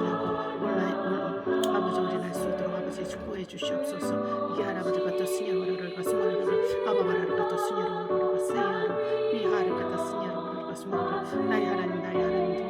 말씀하고 온라인 아버지 우리 날 수 있도록 아버지 축복해 주시옵소서. 이게 할아버지 같다 스냐로를 가스마를 아바바라를 같다 스냐로를 가스야로 비하를 같다 스냐로를 가스마를 나의 하나님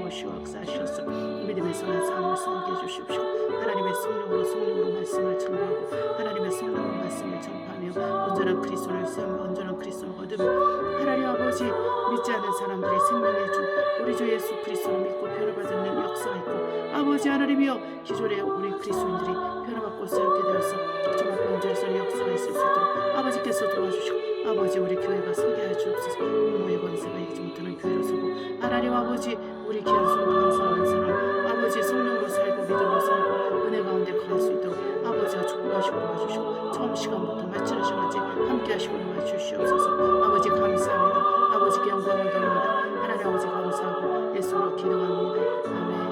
도우시고 역사하셔서 믿음의 선한 삶을 살게 해주십시오. 하나님의 성령으로 말씀을 전하고 하나님의 성령으로 말씀을 전파하며 온전한 그리스도를 세우며 온전한 그리스도를 거두며 하나님 아버지 믿지 않는 사람들이 생명의 주 우리 주 예수 그리스도를 믿고 변화받는 역사가 있고 아버지 하나님이여 기존에 우리 그리스도인들이 변화받고 새롭게 되어서 정말 온전한 역사가 있을 수 있도록 아버지께서 도와주시고 아버지 우리 교회가 서게 하여 주옵소서. 음모의 권세가 이기지 못하는 교회로 서고 하나님 아버지 우리 귀한 성도 한 사람 아버지 성령으로 살고 믿음으로 살고 은혜 가운데 거할 수 있도록 아버지가 축복하시고 도와주시고 처음 시간부터 마치는 시간까지 함께 하시고 도와주시옵소서. 아버지 감사합니다. 아버지께 영광을 돌립니다. 하나님 아버지 감사하고 예수로 기도합니다. 아멘.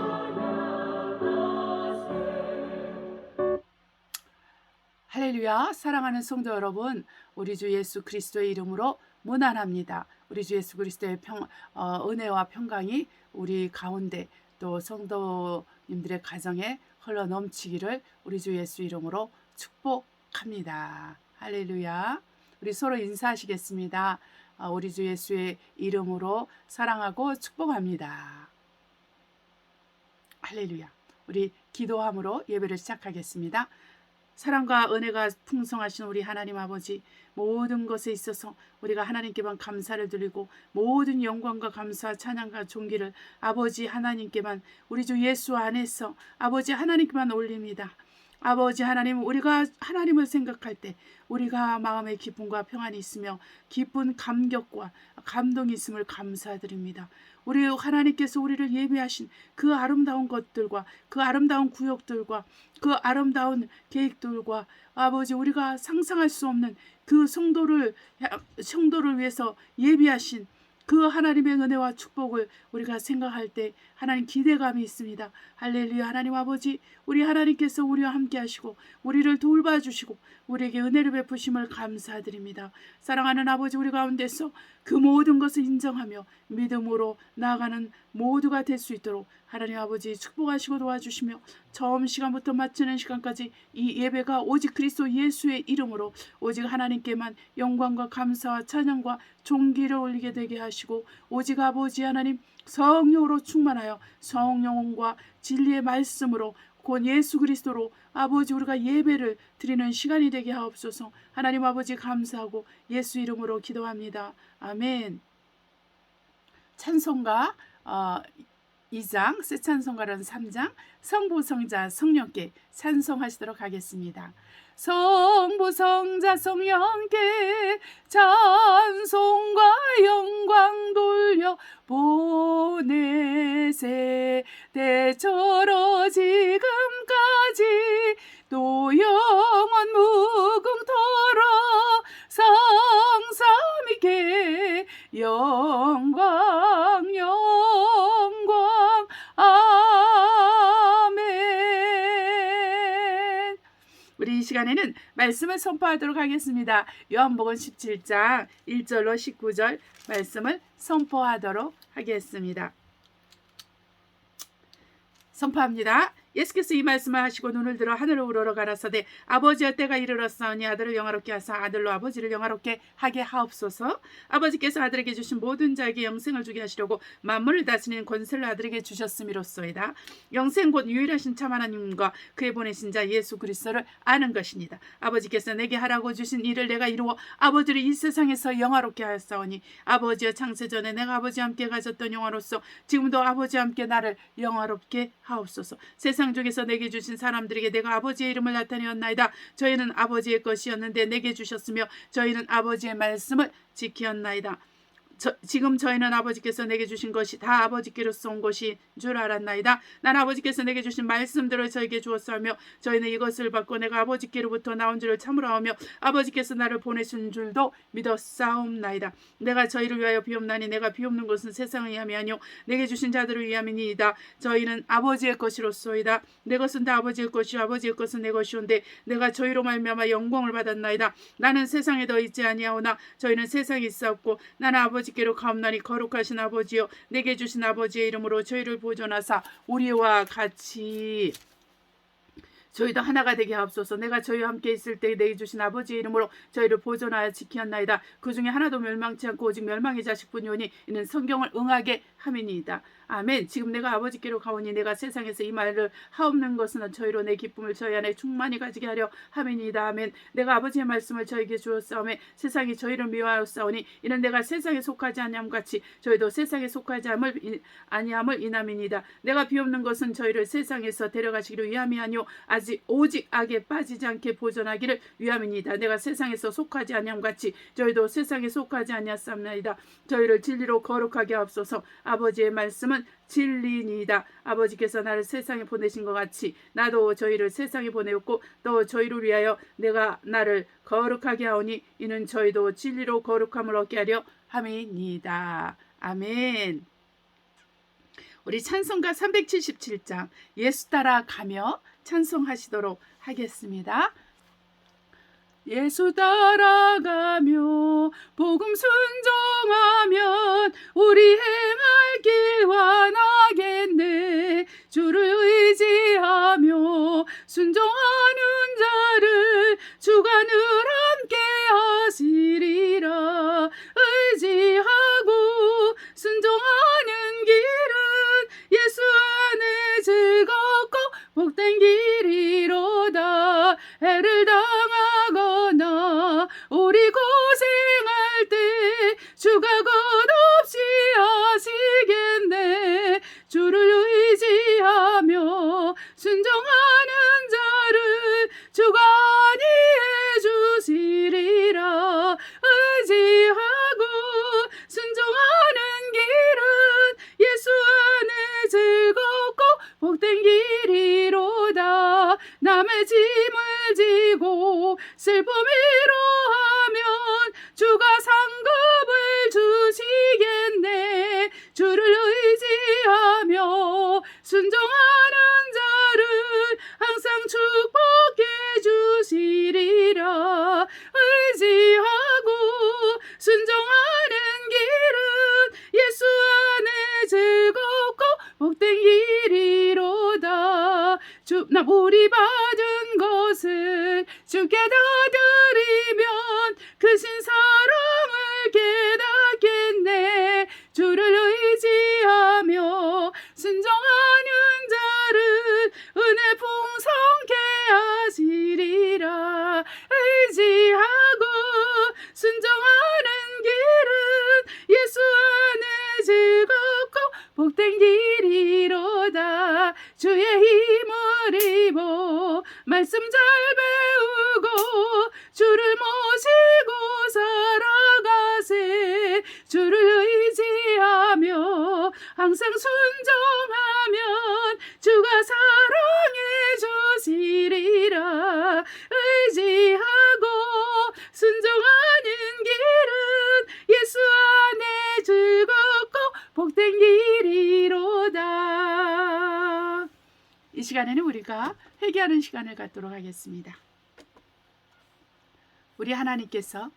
할렐루야. 사랑하는 성도 여러분, 우리 주 예수 그리스도의 이름으로 문안합니다. 우리 주 예수 그리스도의 은혜와 평강이 우리 가운데 또 성도님들의 가정에 흘러 넘치기를 우리 주 예수 이름으로 축복합니다. 할렐루야. 우리 서로 인사하시겠습니다. 우리 주 예수의 이름으로 사랑하고 축복합니다. 할렐루야. 우리 기도함으로 예배를 시작하겠습니다. 사랑과 은혜가 풍성하신 우리 하나님 아버지, 모든 것에 있어서 우리가 하나님께만 감사를 드리고 모든 영광과 감사, 찬양과 존귀를 아버지 하나님께만 우리 주 예수 안에서 아버지 하나님께만 올립니다. 아버지 하나님, 우리가 하나님을 생각할 때 우리가 마음의 기쁨과 평안이 있으며 기쁜 감격과 감동이 있음을 감사드립니다. 우리 하나님께서 우리를 예비하신 그 아름다운 것들과 그 아름다운 구역들과 그 아름다운 계획들과 아버지 우리가 상상할 수 없는 그 성도를 위해서 예비하신 그 하나님의 은혜와 축복을 우리가 생각할 때 하나님 기대감이 있습니다. 할렐루야. 하나님 아버지, 우리 하나님께서 우리와 함께 하시고 우리를 돌봐주시고 우리에게 은혜를 베푸심을 감사드립니다. 사랑하는 아버지, 우리 가운데서 그 모든 것을 인정하며 믿음으로 나아가는 모두가 될 수 있도록 하나님 아버지 축복하시고 도와주시며 처음 시간부터 마치는 시간까지 이 예배가 오직 그리스도 예수의 이름으로 오직 하나님께만 영광과 감사와 찬양과 존귀를 올리게 되게 하시고 오직 아버지 하나님 성령으로 충만하여 성령과 진리의 말씀으로 곧 예수 그리스도로 아버지 우리가 예배를 드리는 시간이 되게 하옵소서. 하나님 아버지 감사하고 예수 이름으로 기도합니다. 아멘. 찬송가 2장, 새 찬송가는 3장, 성부, 성자, 성령께 찬송하시도록 하겠습니다. 성부, 성자, 성령께 찬송과 영광 돌려 보내세. 대처로 지금까지 또 영원 무궁토록 성삼위께 영광 영광 아멘. 우리 이 시간에는 말씀을 선포하도록 하겠습니다. 요한복음 17장 1절로 19절 말씀을 선포하도록 하겠습니다. 선포합니다. 예수께서 이 말씀을 하시고 눈을 들어 하늘로 우러러 가라사대 아버지여 때가 이르렀사오니 아들을 영화롭게 하사 아들로 아버지를 영화롭게 하게 하옵소서. 아버지께서 아들에게 주신 모든 자에게 영생을 주게 하시려고 만물을 다스리는 권세를 아들에게 주셨음이로소이다. 영생 곧 유일하신 참 하나님과 그의 보내신 자 예수 그리스도를 아는 것입니다. 아버지께서 내게 하라고 주신 일을 내가 이루어 아버지를 이 세상에서 영화롭게 하였사오니 아버지여 창세 전에 내가 아버지와 함께 가졌던 영화로서 지금도 아버지와 함께 나를 영화롭게 하옵소서. 세상 중에서 내게 주신 사람들에게 내가 아버지의 이름을 나타내었나이다. 저희는 아버지의 것이었는데 내게 주셨으며 저희는 아버지의 말씀을 지키었나이다. 지금 저희는 아버지께서 내게 주신 것이 다 아버지께로서 온 것인 줄 알았나이다. 난 아버지께서 내게 주신 말씀들을 저에게 주었사오며 저희는 이것을 받고 내가 아버지께로부터 나온 줄을 참으로 하며 아버지께서 나를 보내신 줄도 믿었사옵나이다. 내가 저희를 위하여 비옵나니 내가 비옵는 것은 세상을 위함이 아니요 내게 주신 자들을 위함이니이다. 저희는 아버지의 것이로소이다. 내 것은 다 아버지의 것이요 아버지의 것은 내 것이온데 내가 저희로 말미암아 영광을 받았나이다. 나는 세상에 더 있지 아니하오나 저희는 세상에 있사옵고 나는 아버지 아버지께로 가옵나니 거룩하신 아버지여 내게 주신 아버지의 이름으로 저희를 보존하사 우리와 같이 저희도 하나가 되게 하옵소서. 내가 저희와 함께 있을 때 내게 주신 아버지의 이름으로 저희를 보존하여 지키었나이다. 그 중에 하나도 멸망치 않고 오직 멸망의 자식뿐이오니 이는 성경을 응하게 함이니이다. 아멘. 지금 내가 아버지께로 가오니 내가 세상에서 이 말을 하옵는 것은 저희로 내 기쁨을 저희 안에 충만히 가지게 하려 함이니이다. 아멘. 내가 아버지의 말씀을 저에게 주었사오매 세상이 저희를 미워하였사오니 이는 내가 세상에 속하지 아니함 같이 저희도 세상에 속하지 아니함을 인함이니이다. 내가 비옵는 것은 저희를 세상에서 데려가시기를 위함이 아니오 오직 악에 빠지지 않게 보존하기를 위함이니이다. 내가 세상에서 속하지 아니함 같이 저희도 세상에 속하지 아니하사옵나이다. 저희를 진리로 거룩하게 하옵소서. 아버지의 말씀은 진리니이다. 아버지께서 나를 세상에 보내신 것 같이 나도 저희를 세상에 보내었고 또 저희를 위하여 내가 나를 거룩하게 하오니 이는 저희도 진리로 거룩함을 얻게 하려 함이니이다. 아멘. 우리 찬송가 377장 예수 따라 가며 찬송하시도록 하겠습니다. 예수 따라가며 복음 순종하면 우리 행할 길 완하겠네. 주를 의지하며 순종하는 자를 주가 늘 함께 하시리라. 의지하고 순종하는 길은 예수 안에 즐겁고 복된 길이로다. 해를 당하거나 우리 고생할 때 주가 끝없이 하시겠네. 주를 의지하며 순종하는 자를 주가 안위해 주시리라. 의지하고 순종하는 길은 예수 안에 즐겁고 복된 길이로다. 남의 짐을 지고 슬픔 위로하면 주가 상급을 주시겠네. 주를 의지하며 순종하는 자를 항상 축복해 주시리라. 의지하고 순종하는 길은 예수 안에 즐겁고 복된 길이로다. 나 우리 받은 것을 주께 다 드리면 크신 사랑을 깨닫겠네. 주를 의지하며 순종하는 자를 은혜 풍성케 하시리라. 의지하고 순종하는 길은 예수 안에 즐겁고 복된 길이로다. 주의 힘을 입어 말씀 잘 배우고 주를 모시고 살아가세. 주를 의지하며 항상 순종하면 주가 사랑해 주시리라. 의지하고 순종하는 길은 예수 안에 즐겁고 복된 길이로다. 이 시간에는 우리가 회개하는 시간을 갖도록 하겠습니다. 우리 하나님께서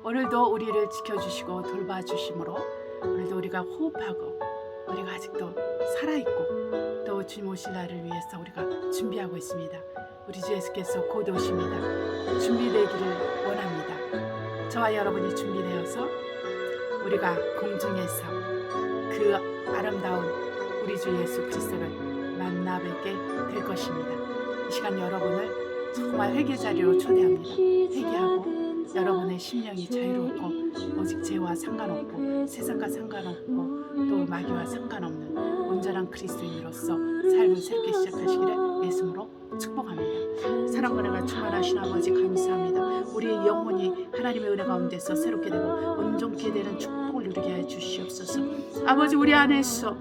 오늘도 우리를 지켜주시고 돌봐주심으로 오늘도 우리가 호흡하고 우리가 아직도 살아있고 또 주님 오실 날을 위해서 우리가 준비하고 있습니다. 우리 주 예수께서 곧 오십니다. 준비되기를 원합니다. 저와 여러분이 준비되어서 우리가 공중에서 그 아름다운 우리 주 예수 그리스도를 만나 뵙게 될 것입니다. 이 시간 여러분을 정말 회개 자리로 초대합니다. 회개하고 여러분의 심령이 자유롭고 오직 죄와 상관없고 세상과 상관없고 또 마귀와 상관없는 온전한 그리스도인으로서 삶을 새롭게 시작하시기를 예수님으로 축복합니다. 사랑과 은혜가 충만하신 아버지 감사합니다. 우리의 영혼이 하나님의 은혜 가운데서 새롭게 되고 온전케 되는 축복을 누리게 해 주시옵소서. 아버지 우리 안에서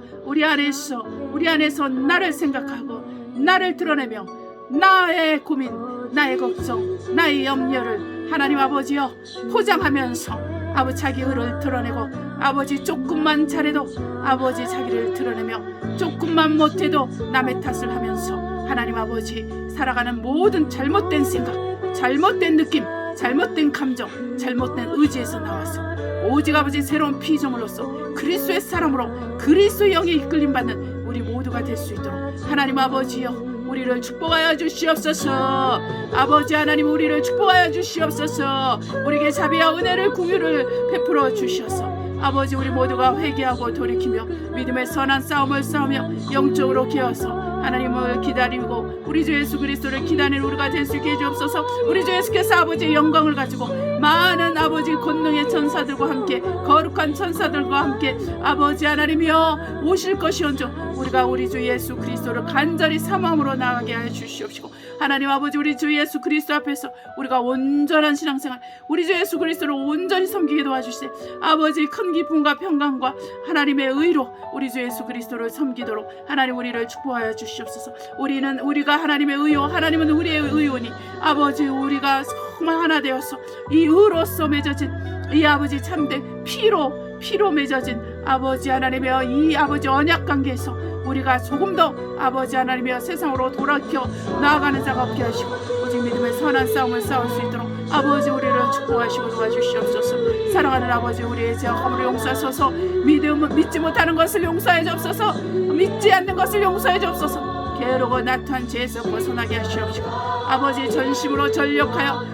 나를 생각하고 나를 드러내며 나의 고민, 나의 걱정, 나의 염려를 하나님 아버지여 포장하면서 아버지 자기 의를 드러내고 아버지 조금만 잘해도 아버지 자기를 드러내며 조금만 못해도 남의 탓을 하면서 하나님 아버지 살아가는 모든 잘못된 생각, 잘못된 느낌, 잘못된 감정, 잘못된 의지에서 나와서 오직 아버지 새로운 피조물로서 그리스도의 사람으로 그리스도의 영에 이끌림 받는 우리 모두가 될 수 있도록 하나님 아버지여 우리를 축복하여 주시옵소서. 아버지 하나님 우리를 축복하여 주시옵소서. 우리에게 자비와 은혜를 공유를 베풀어 주셔서 아버지 우리 모두가 회개하고 돌이키며 믿음의 선한 싸움을 싸우며 영적으로 기어서 하나님을 기다리고 우리 주 예수 그리스도를 기다리는 우리가 될 수 있게 해주옵소서. 우리 주 예수께서 아버지의 영광을 가지고 많은 아버지 권능의 천사들과 함께 거룩한 천사들과 함께 아버지 하나님이여 오실 것이온즉 우리가 우리 주 예수 그리스도를 간절히 사모함으로 나가게 하여 주시옵시고 하나님 아버지 우리 주 예수 그리스도 앞에서 우리가 온전한 신앙생활 우리 주 예수 그리스도를 온전히 섬기게 도와주시되 아버지 큰 기쁨과 평강과 하나님의 의로 우리 주 예수 그리스도를 섬기도록 하나님 우리를 축복하여 주시옵소서. 우리가 하나님의 의요 하나님은 우리의 의요니 아버지 우리가 정말 하나 되어서 이 의로서 맺어진 이 아버지 참된 피로 맺어진 아버지 하나님의 이 아버지 언약 관계에서 우리가 조금 더 아버지 하나님의 세상으로 돌아켜 나아가는 자가 없게 하시고 오직 믿음의 선한 싸움을 싸울 수 있도록 아버지 우리를 축복하시고 도와주시옵소서. 사랑하는 아버지 우리의 죄악함을 용서하소서. 믿지 못하는 것을 용서해 주옵소서. 믿지 않는 것을 용서해 주옵소서. 게으르고 나태한 죄에서 벗어나게 하시옵시고 아버지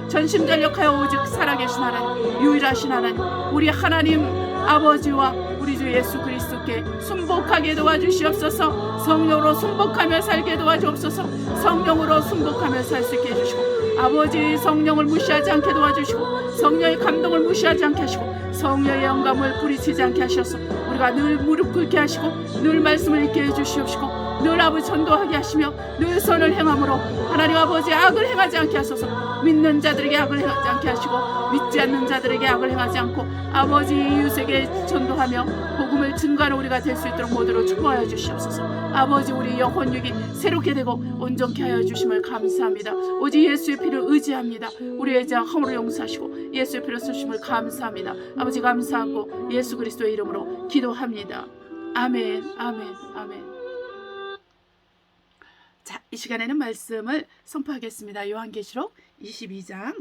전심전력하여 오직 살아계신 하나님 유일하신 하나님 우리 하나님 아버지와 우리 주 예수 그리스도께 순복하게 도와주시옵소서. 성령으로 순복하며 살게 도와주옵소서. 성령으로 순복하며 살 수 있게 해주시고 아버지 성령을 무시하지 않게 도와주시고 성령의 감동을 무시하지 않게 하시고 성령의 영감을 부리치지 않게 하셔서 우리가 늘 무릎 꿇게 하시고 늘 말씀을 읽게 해주시옵시고 늘 아버지 전도하게 하시며 늘 선을 행함으로 하나님 아버지 악을 행하지 않게 하소서. 믿는 자들에게 악을 행하지 않게 하시고 믿지 않는 자들에게 악을 행하지 않고 아버지 이웃에게 전도하며 복음을 증거하는 우리가 될 수 있도록 모두로 축복하여 주시옵소서. 아버지 우리 영혼육이 새롭게 되고 온전케 하여 주심을 감사합니다. 오직 예수의 피를 의지합니다. 우리의 죄 허물을 용서하시고 예수의 피를 쓰심을 감사합니다. 아버지 감사하고 예수 그리스도의 이름으로 기도합니다. 아멘 아멘 아멘. 자, 이 시간에는 말씀을 선포하겠습니다. 요한계시록 22장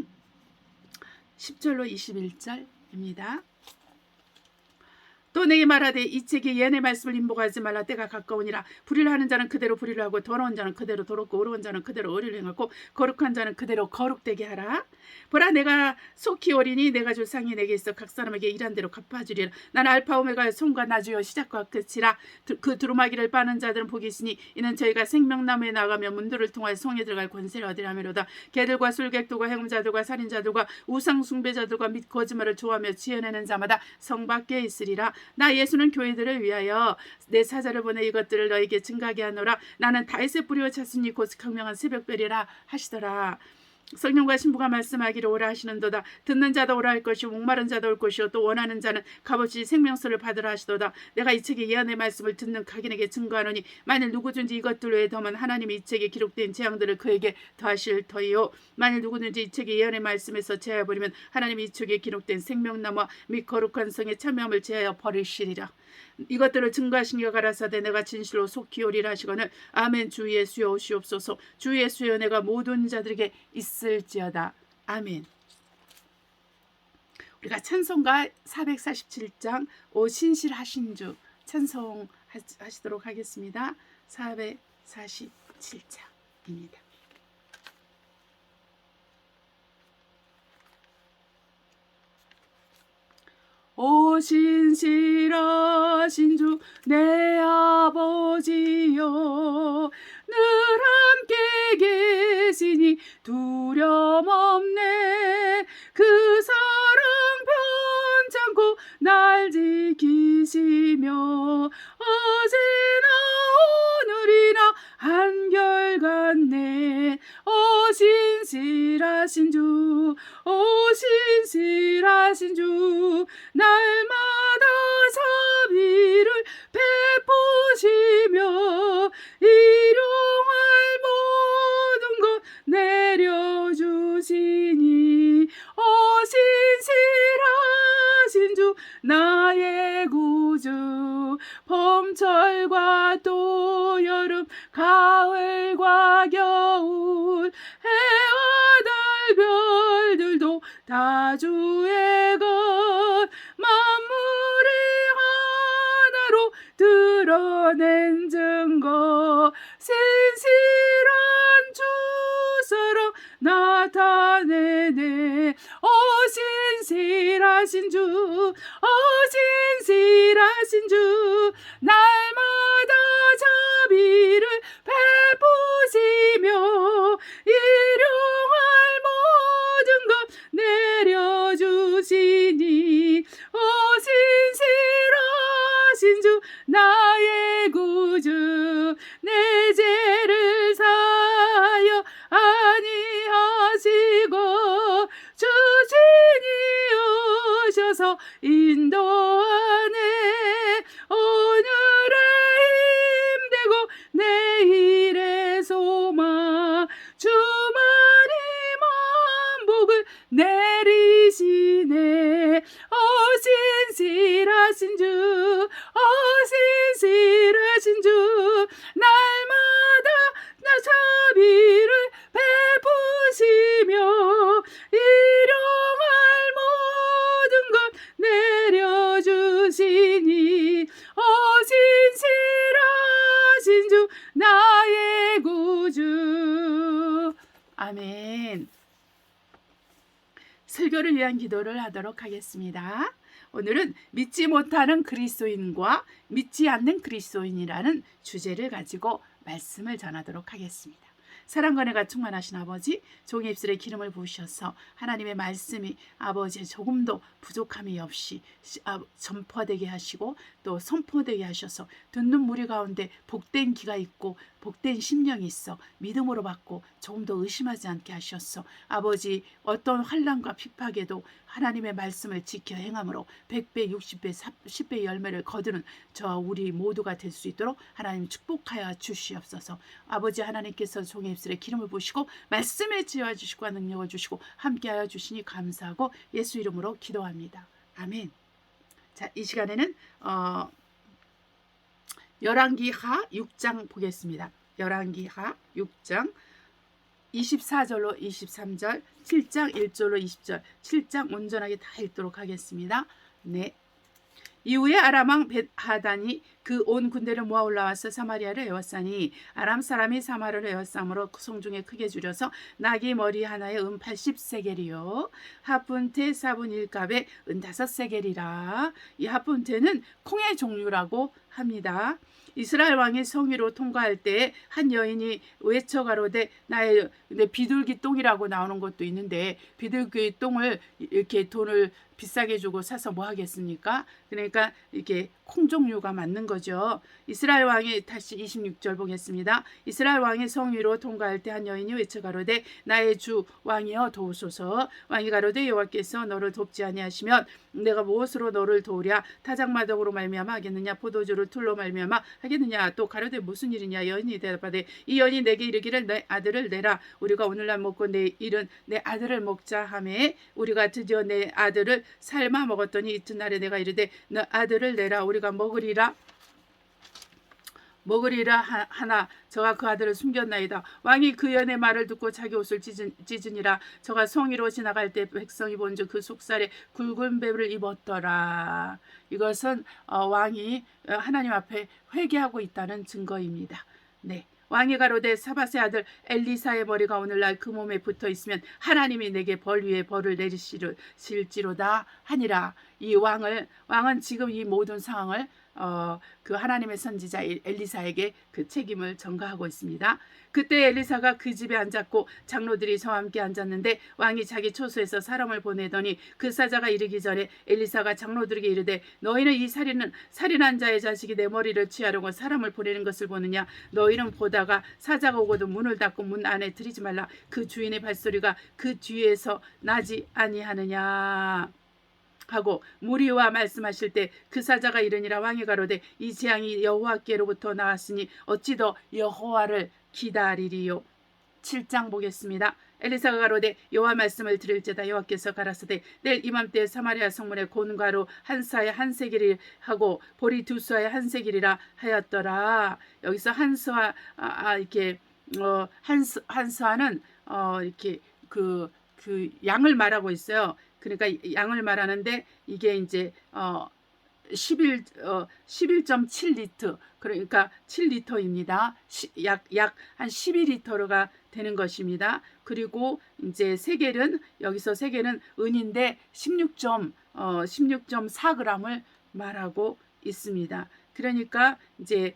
10절로 21절입니다. 또 내게 말하되 이 책에 예언의 말씀을 임복하지 말라. 때가 가까우니라. 불의를 하는 자는 그대로 불의를 하고 더러운 자는 그대로 더럽고 어려운 자는 그대로 의를 행하고 거룩한 자는 그대로 거룩되게 하라. 보라 내가 속히 오리니 내가 줄 상이 내게 있어 각 사람에게 일한 대로 갚아주리라. 나는 알파 오메가의 손과 나주여 시작과 끝이라. 그 두루마기를 빠는 자들은 복이 있으니 이는 저희가 생명나무에 나가며 문들을 통하여 성에 들어갈 권세를 얻으려 함이로다. 개들과 술객들과 해음자들과 살인자들과 우상숭배자들과 및 거짓말을 좋아하며 지어내는 자마다 성 밖에 있으리라. 나 예수는 교회들을 위하여 내 사자를 보내 이것들을 너에게 증가하게 하노라. 나는 다윗의 뿌리와 자손이 곧 강명한 새벽별이라 하시더라. 성령과 신부가 말씀하기를 오라 하시는도다. 듣는 자도 오라 할 것이요 목마른 자도 올 것이요 또 원하는 자는 값없이 생명수를 받으라 하시도다. 내가 이 책의 예언의 말씀을 듣는 각인에게 증거하노니 만일 누구든지 이것들 외에 더면 하나님이 이 책에 기록된 재앙들을 그에게 더하실 터이요 만일 누구든지 이 책의 예언의 말씀에서 제하여 버리면 하나님이 이 책에 기록된 생명나무와 및 거룩한 성의 참여함을 제하여 버리시리라. 이것들을 증거하신 이가 가라사대 내가 진실로 속히 오리라 하시거늘 아멘. 주 예수여 오시옵소서. 주 예수의 은혜가 모든 자들에게 있을지어다. 아멘. 우리가 찬송가 447장 오 신실하신 주 찬송하시도록 하겠습니다. 447장입니다. 오 신실하신 주 내 아버지여 늘 함께 계시니 두려움 없네. 그 사랑 변찮고 날 지키시며 어제나 오늘이나 한결같네. 오 신실하신 주 오 신실하신 주 날마다 자비를 베푸시며 일용할 모든 것 내려주시니 오 신실하신 여름 가을과 겨울 해와 달 별들도 다 주의 것 만물이 하나로 드러낸 증거 신실한 주 사랑 나타내네 신실하신 주 신실하신 주 날마다 자비를 베푸시며 일용할 모든 것 내려주시니 신실하신 주 나의 구주 내 죄를 사여 아니하시고 주신이 오셔서 인도하네 오늘의 힘되고 내일의 소망 주만이 만복을 내리시네 신실하신 주 신실하신 주 날마다 나 자비를 베푸시며 일용할 모든 것 내려주시니 신실하신 주 나의 구주 아멘. 설교를 위한 기도를 하도록 하겠습니다. 오늘은 믿지 못하는 그리스도인과 믿지 않는 그리스도인이라는 주제를 가지고 말씀을 전하도록 하겠습니다. 사랑과 은혜가 충만하신 아버지 종의 입술에 기름을 부으셔서 하나님의 말씀이 아버지의 조금도 부족함이 없이 전파되게 하시고 또 선포되게 하셔서 듣는 무리 가운데 복된 귀가 있고 복된 심령이 있어 믿음으로 받고 조금 더 의심하지 않게 하셨소. 아버지 어떤 환난과 핍박에도 하나님의 말씀을 지켜 행함으로 100배, 60배, 10배 열매를 거두는 저와 우리 모두가 될 수 있도록 하나님 축복하여 주시옵소서. 아버지 하나님께서 종의 입술에 기름을 부으시고 말씀에 지어주시고 능력을 주시고 함께하여 주시니 감사하고 예수 이름으로 기도합니다. 아멘. 자, 이 시간에는 열왕기하 6장 보겠습니다. 열왕기하 6장 24절로 23절, 7장 1절로 20절, 7장 온전하게 다 읽도록 하겠습니다. 네. 이후에 아람 왕 벳하단이 그 온 군대를 모아 올라와서 사마리아를 에워싸니 아람 사람이 사마리아를 에워싸므로 성중에 크게 줄여서 나귀 머리 하나에 80세겔이요 하푼테 4분 1갑에 5세겔이라. 이 하푼테는 콩의 종류라고 합니다. 이스라엘 왕이 성위로 통과할 때 한 여인이 외쳐가로되 나의 비둘기 똥이라고 나오는 것도 있는데 비둘기 똥을 이렇게 돈을 비싸게 주고 사서 뭐 하겠습니까? 그러니까 이게 콩 종류가 맞는 거죠. 이스라엘 왕이 다시 26절 보겠습니다. 이스라엘 왕이 성 위로 통과할 때 한 여인이 외쳐가로되 나의 주 왕이여 도우소서. 왕이 가로되 여호와께서 너를 돕지 아니하시면 내가 무엇으로 너를 도우랴? 타작마덕으로 말미암아 하겠느냐? 포도주를 틀로 말미암아 하겠느냐? 또 가로되 무슨 일이냐? 여인이 대답하되 이 여인이 내게 이르기를 내 아들을 내라. 우리가 오늘날 먹고 내일은 내 아들을 먹자 하매 우리가 드디어 내 아들을 삶아 먹었더니 이튿날에 내가 이르되 너 아들을 내라. 우리가 먹으리라 하나 저가 그 아들을 숨겼나이다. 왕이 그 여인의 말을 듣고 자기 옷을 찢으니라. 저가 성위로 지나갈 때 백성이 본즉 그 속살에 굵은 배를 입었더라. 이것은 왕이 하나님 앞에 회개하고 있다는 증거입니다. 네. 왕이 가로되 사밧의 아들 엘리사의 머리가 오늘날 그 몸에 붙어 있으면 하나님이 내게 벌 위에 벌을 내리실지로다 하니라. 이 왕은 지금 이 모든 상황을 그 하나님의 선지자 엘리사에게 그 책임을 전가하고 있습니다. 그때 엘리사가 그 집에 앉았고 장로들이 저와 함께 앉았는데 왕이 자기 초소에서 사람을 보내더니 그 사자가 이르기 전에 엘리사가 장로들에게 이르되 너희는 이 살인한 자의 자식이 내 머리를 취하려고 사람을 보내는 것을 보느냐? 너희는 보다가 사자가 오고도 문을 닫고 문 안에 들이지 말라. 그 주인의 발소리가 그 뒤에서 나지 아니하느냐? 하고 무리와 말씀하실 때 그 사자가 이르니라. 왕이 가로되 이 재앙이 여호와께로부터 나왔으니 어찌 더 여호와를 기다리리요? 17장 보겠습니다. 엘리사가 가로되 여호와 말씀을 들을지어다. 여호와께서 가라사대 내일 이맘때 사마리아 성문에 곤가루 한 사에 한 세겔이 하고 보리 두 사에 한 세겔이라 하였더라. 여기서 한 수와 이렇게 한 수와는 이렇게 그 양을 말하고 있어요. 그러니까 양을 말하는데 이게 이제 11.7리터 그러니까 7리터입니다. 약 한 12리터가 되는 것입니다. 그리고 이제 세겔은 여기서 세겔은 은인데 16.4g을 말하고 있습니다. 그러니까 이제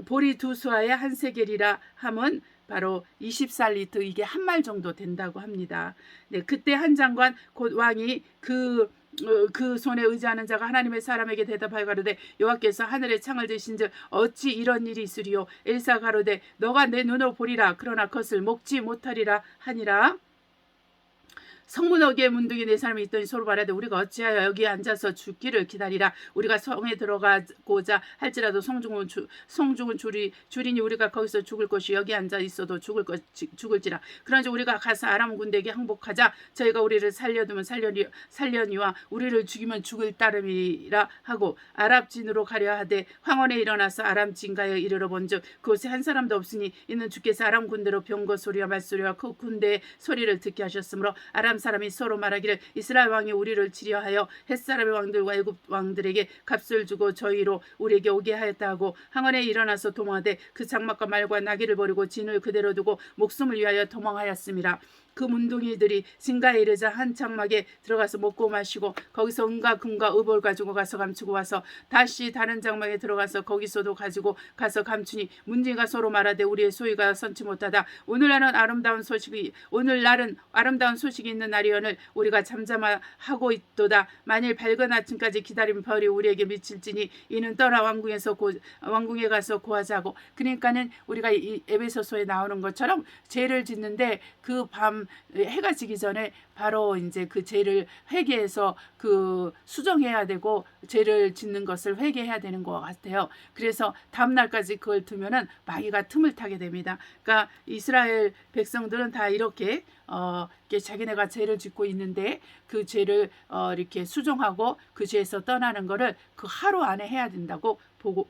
보리 두 수아에 한 세겔이라 함은 바로 24리터 이게 한 말 정도 된다고 합니다. 네, 그때 한 장관 곧 왕이 그 손에 의지하는 자가 하나님의 사람에게 대답하여 가로되 여호와께서 하늘에 창을 드신즉 어찌 이런 일이 있으리요. 엘사 가로되 너가 내 눈으로 보리라 그러나 그것을 먹지 못하리라 하니라. 성문 어귀에 문둥이 네 사람이 있더니 서로 말하되 우리가 어찌하여 여기 앉아서 죽기를 기다리라. 우리가 성에 들어가고자 할지라도 성중은 줄이니 우리가 거기서 죽을 것이 여기 앉아 있어도 죽을지라. 그런즉 우리가 가서 아람 군대에게 항복하자. 저희가 우리를 살려두면 살려니와 우리를 죽이면 죽을 따름이라 하고 아랍진으로 가려 하되 황혼에 일어나서 아람진가에 이르러 본즉 그곳에 한 사람도 없으니 이는 주께서 아람 군대로 병거 소리와 말소리와 그 군대의 소리를 듣게 하셨으므로 아람 사람이 서로 말하기를 이스라엘 왕이 우리를 치려하여 햇사람의 왕들과 애굽 왕들에게 값을 주고 저희로 우리에게 오게 하였다 하고 항원에 일어나서 도망하되 그 장막과 말과 나귀를 버리고 진을 그대로 두고 목숨을 위하여 도망하였습니다. 그 문둥이들이 진가에 이르자 한 장막에 들어가서 먹고 마시고 거기서 은과 금과 의복을 가지고 가서 감추고 와서 다시 다른 장막에 들어가서 거기서도 가지고 가서 감추니 문둥이가 서로 말하되 우리의 소유가 선치 못하다. 오늘날은 아름다운 소식이 있는 날이오늘 우리가 잠잠하고 있도다. 만일 밝은 아침까지 기다리면 벌이 우리에게 미칠지니 이는 떠나 왕궁에 가서 고하자고. 그러니까는 우리가 이 에베소서에 나오는 것처럼 죄를 짓는데 그 밤 해가 지기 전에 바로 이제 그 죄를 회개해서 그 수정해야 되고 죄를 짓는 것을 회개해야 되는 것 같아요. 그래서 다음 날까지 그걸 두면은 마귀가 틈을 타게 됩니다. 그러니까 이스라엘 백성들은 다 이렇게 자기네가 죄를 짓고 있는데 그 죄를 이렇게 수정하고 그 죄에서 떠나는 거를 그 하루 안에 해야 된다고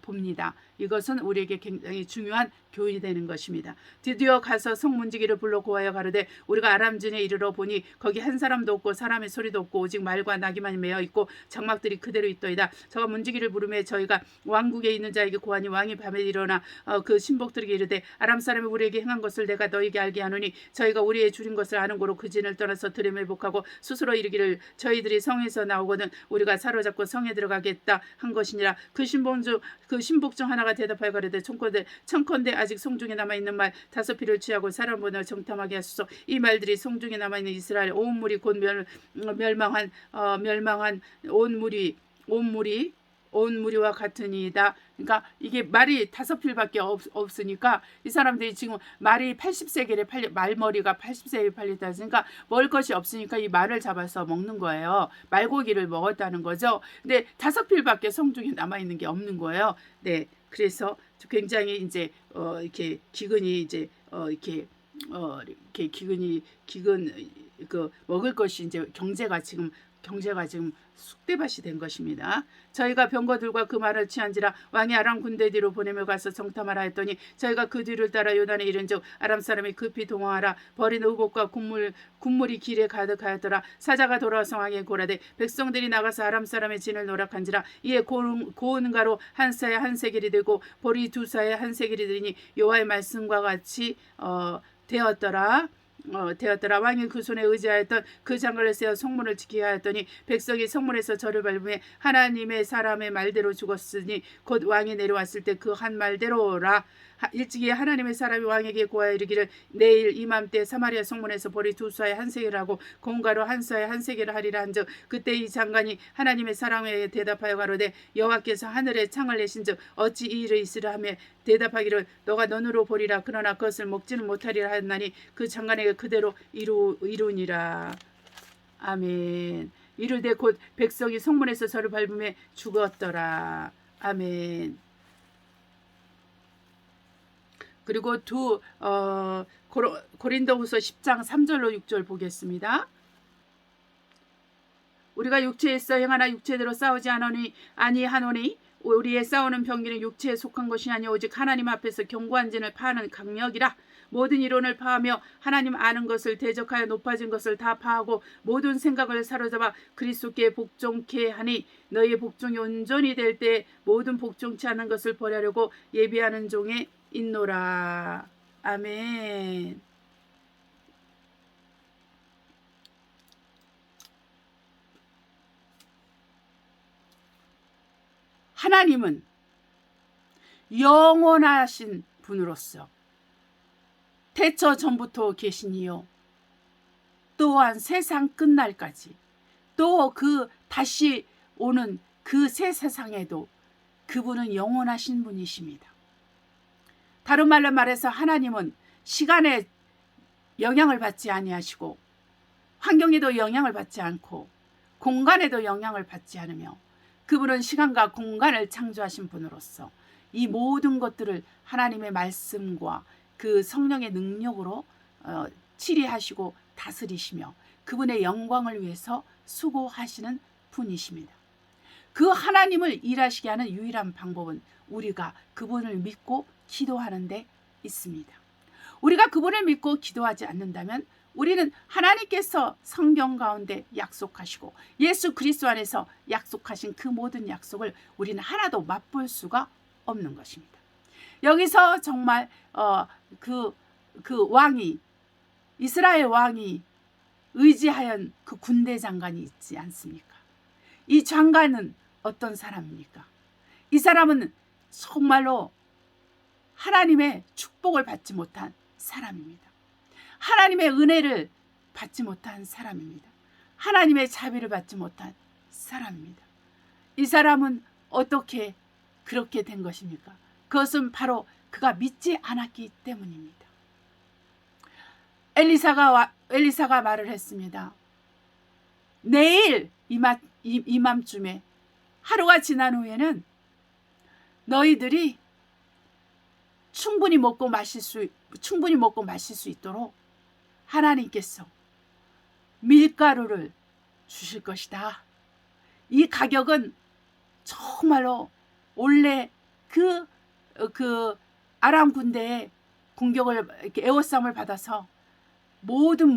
봅니다. 이것은 우리에게 굉장히 중요한 교훈이 되는 것입니다. 드디어 가서 성문지기를 불러 고하여 가로되 우리가 아람진에 이르러 보니 거기 한 사람도 없고 사람의 소리도 없고 오직 말과 나귀만 매어 있고 장막들이 그대로 있더이다. 저가 문지기를 부르매 저희가 왕국에 있는 자에게 고하니 왕이 밤에 일어나 그 신복들에게 이르되 아람 사람이 우리에게 행한 것을 내가 너에게 알게 하노니 저희가 우리의 줄인 것을 아는 고로 그 진을 떠나서 들에 회복하고 스스로 이르기를 저희들이 성에서 나오거든 우리가 사로잡고 성에 들어가겠다 한 것이니라. 그 신복 중 하나가 대답하여 가로되 청컨대 아직 성중에 남아있는 말 5필을 취하고 사람 보내 정탐하게 하소서. 이 말들이 성중에 남아있는 이스라엘 온 무리 곧 멸망한 온 무리와 같으니이다. 그러니까 이게 말이 5필밖에 없으니까 이 사람들이 지금 말이 80세겔에 말머리가 80세겔에 팔렸다. 그러니까 먹을 것이 없으니까 이 말을 잡아서 먹는 거예요. 말고기를 먹었다는 거죠. 근데 5필밖에 성중에 남아 있는 게 없는 거예요. 네, 그래서 굉장히 이제 이렇게 기근이 이제 이렇게 기근 그 먹을 것이 이제 경제가 지금 쑥대밭이 된 것입니다. 저희가 병거들과 그 말을 취한지라 왕이 아람 군대 뒤로 보내며 가서 정탐하라 했더니 저희가 그 뒤를 따라 요단에 이른즉 아람 사람이 급히 동원하라 버린 의복과 군물이 길에 가득하였더라. 사자가 돌아와서 왕에게 고라되 백성들이 나가서 아람 사람의 진을 노력한지라. 이에 고운 가루 한 사에 한 세겔이 되고 보리 두 사에 한 세겔이 되니 여호와의 말씀과 같이 되었더라. 왕이 그 손에 의지하였던 그 장관을 세워 성문을 지키게 하였더니 백성이 성문에서 저를 밟으며 하나님의 사람의 말대로 죽었으니 곧 왕이 내려왔을 때 그 한 말대로라. 일찍이 하나님의 사람이 왕에게 고하여 이르기를 내일 이맘때 사마리아 성문에서 보리 두 사에 한 세겔을 하고 공가로 한 사에 한 세겔을 하리라 한즉 그때 이 장관이 하나님의 사람에게 대답하여 가로되 여호와께서 하늘에 창을 내신즉 어찌 이 일이 있으라 하며 대답하기를 너가 눈으로 보리라 그러나 그것을 먹지는 못하리라 하였나니 그 장관에게 그대로 이루니라. 아멘. 이르되 곧 백성이 성문에서 저를 밟으며 죽었더라. 아멘. 그리고 고린도후서 10장 3절로 6절 보겠습니다. 우리가 육체에서 행하나 육체대로 싸우지 아니하노니 우리의 싸우는 병기는 육체에 속한 것이 아니 오직 하나님 앞에서 견고한 진을 파하는 강력이라. 모든 이론을 파하며 하나님 아는 것을 대적하여 높아진 것을 다 파하고 모든 생각을 사로잡아 그리스도께 복종케 하니 너희의 복종이 온전히 될 때 모든 복종치 않은 것을 버리려고 예비하는 종에 있노라. 아멘. 하나님은 영원하신 분으로서 태초 전부터 계시니요 또한 세상 끝날까지 또 그 다시 오는 그 새 세상에도 그분은 영원하신 분이십니다. 다른 말로 말해서 하나님은 시간에 영향을 받지 아니하시고 환경에도 영향을 받지 않고 공간에도 영향을 받지 않으며 그분은 시간과 공간을 창조하신 분으로서 이 모든 것들을 하나님의 말씀과 그 성령의 능력으로 치리하시고 다스리시며 그분의 영광을 위해서 수고하시는 분이십니다. 그 하나님을 일하시게 하는 유일한 방법은 우리가 그분을 믿고 기도하는 데 있습니다. 우리가 그분을 믿고 기도하지 않는다면 우리는 하나님께서 성경 가운데 약속하시고 예수 그리스도 안에서 약속하신 그 모든 약속을 우리는 하나도 맛볼 수가 없는 것입니다. 여기서 정말 그 왕이 이스라엘 왕이 의지하연 그 군대 장관이 있지 않습니까? 이 장관은 어떤 사람입니까? 이 사람은 정말로 하나님의 축복을 받지 못한 사람입니다. 하나님의 은혜를 받지 못한 사람입니다. 하나님의 자비를 받지 못한 사람입니다. 이 사람은 어떻게 그렇게 된 것입니까? 그것은 바로 그가 믿지 않았기 때문입니다. 엘리사가 말을 했습니다. 내일 이맘쯤에 하루가 지난 후에는 너희들이 충분히 먹고 마실 수 있도록 하나님께서 밀가루를 주실 것이다. 이 가격은 정말로 원래 그 아람 군대의 공격을 이렇게 에워싸움을 받아서 모든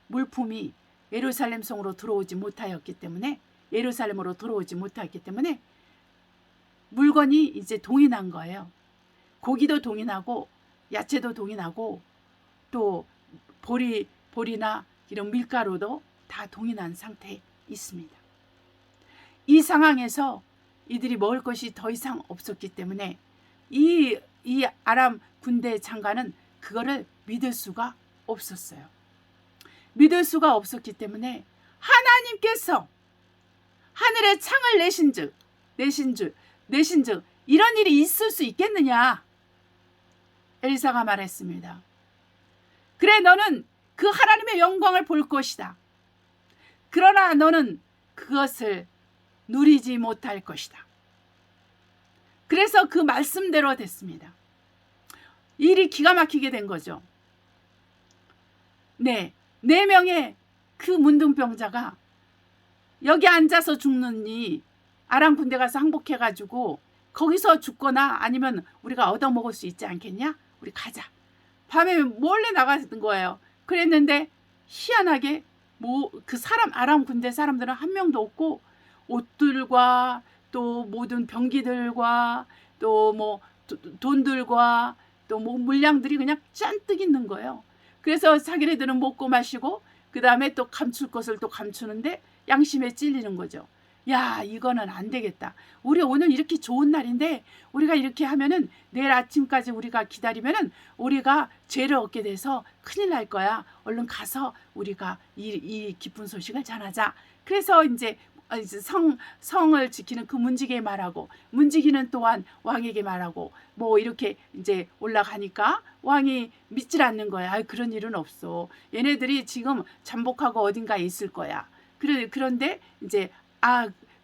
물품이 예루살렘 성으로 들어오지 못하였기 때문에 예루살렘으로 들어오지 못하였기 때문에 물건이 이제 동이 난 거예요. 고기도 동이 나고 야채도 동이 나고 또 보리나 이런 밀가루도 다 동이 난 상태에 있습니다. 이 상황에서 이들이 먹을 것이 더 이상 없었기 때문에 이 아람 군대 장관은 그거를 믿을 수가 없었어요. 믿을 수가 없었기 때문에 하나님께서 하늘에 창을 내신즉 이런 일이 있을 수 있겠느냐? 엘리사가 말했습니다. 그래, 너는 그 하나님의 영광을 볼 것이다. 그러나 너는 그것을 누리지 못할 것이다. 그래서 그 말씀대로 됐습니다. 일이 기가 막히게 된 거죠. 네 명의 그 문둥병자가 여기 앉아서 죽느니 아람 군대 가서 항복해가지고 거기서 죽거나 아니면 우리가 얻어먹을 수 있지 않겠냐? 우리 가자. 밤에 몰래 나가는 거예요. 그랬는데 희한하게 그 아람 군대 사람들은 한 명도 없고 옷들과 또 모든 병기들과 또 돈들과 또 물량들이 그냥 잔뜩 있는 거예요. 그래서 자기네들은 먹고 마시고 그 다음에 또 감출 것을 또 감추는데 양심에 찔리는 거죠. 야, 이거는 안 되겠다. 우리 오늘 이렇게 좋은 날인데 우리가 이렇게 하면은 내일 아침까지 우리가 기다리면은 우리가 죄를 얻게 돼서 큰일 날 거야. 얼른 가서 우리가 이 기쁜 소식을 전하자. 그래서 이제 성을 지키는 그 문지기에 말하고 문지기는 또한 왕에게 말하고 이렇게 이제 올라가니까 왕이 믿질 않는 거야. 그런 일은 없어. 얘네들이 지금 잠복하고 어딘가에 있을 거야. 그런데 이제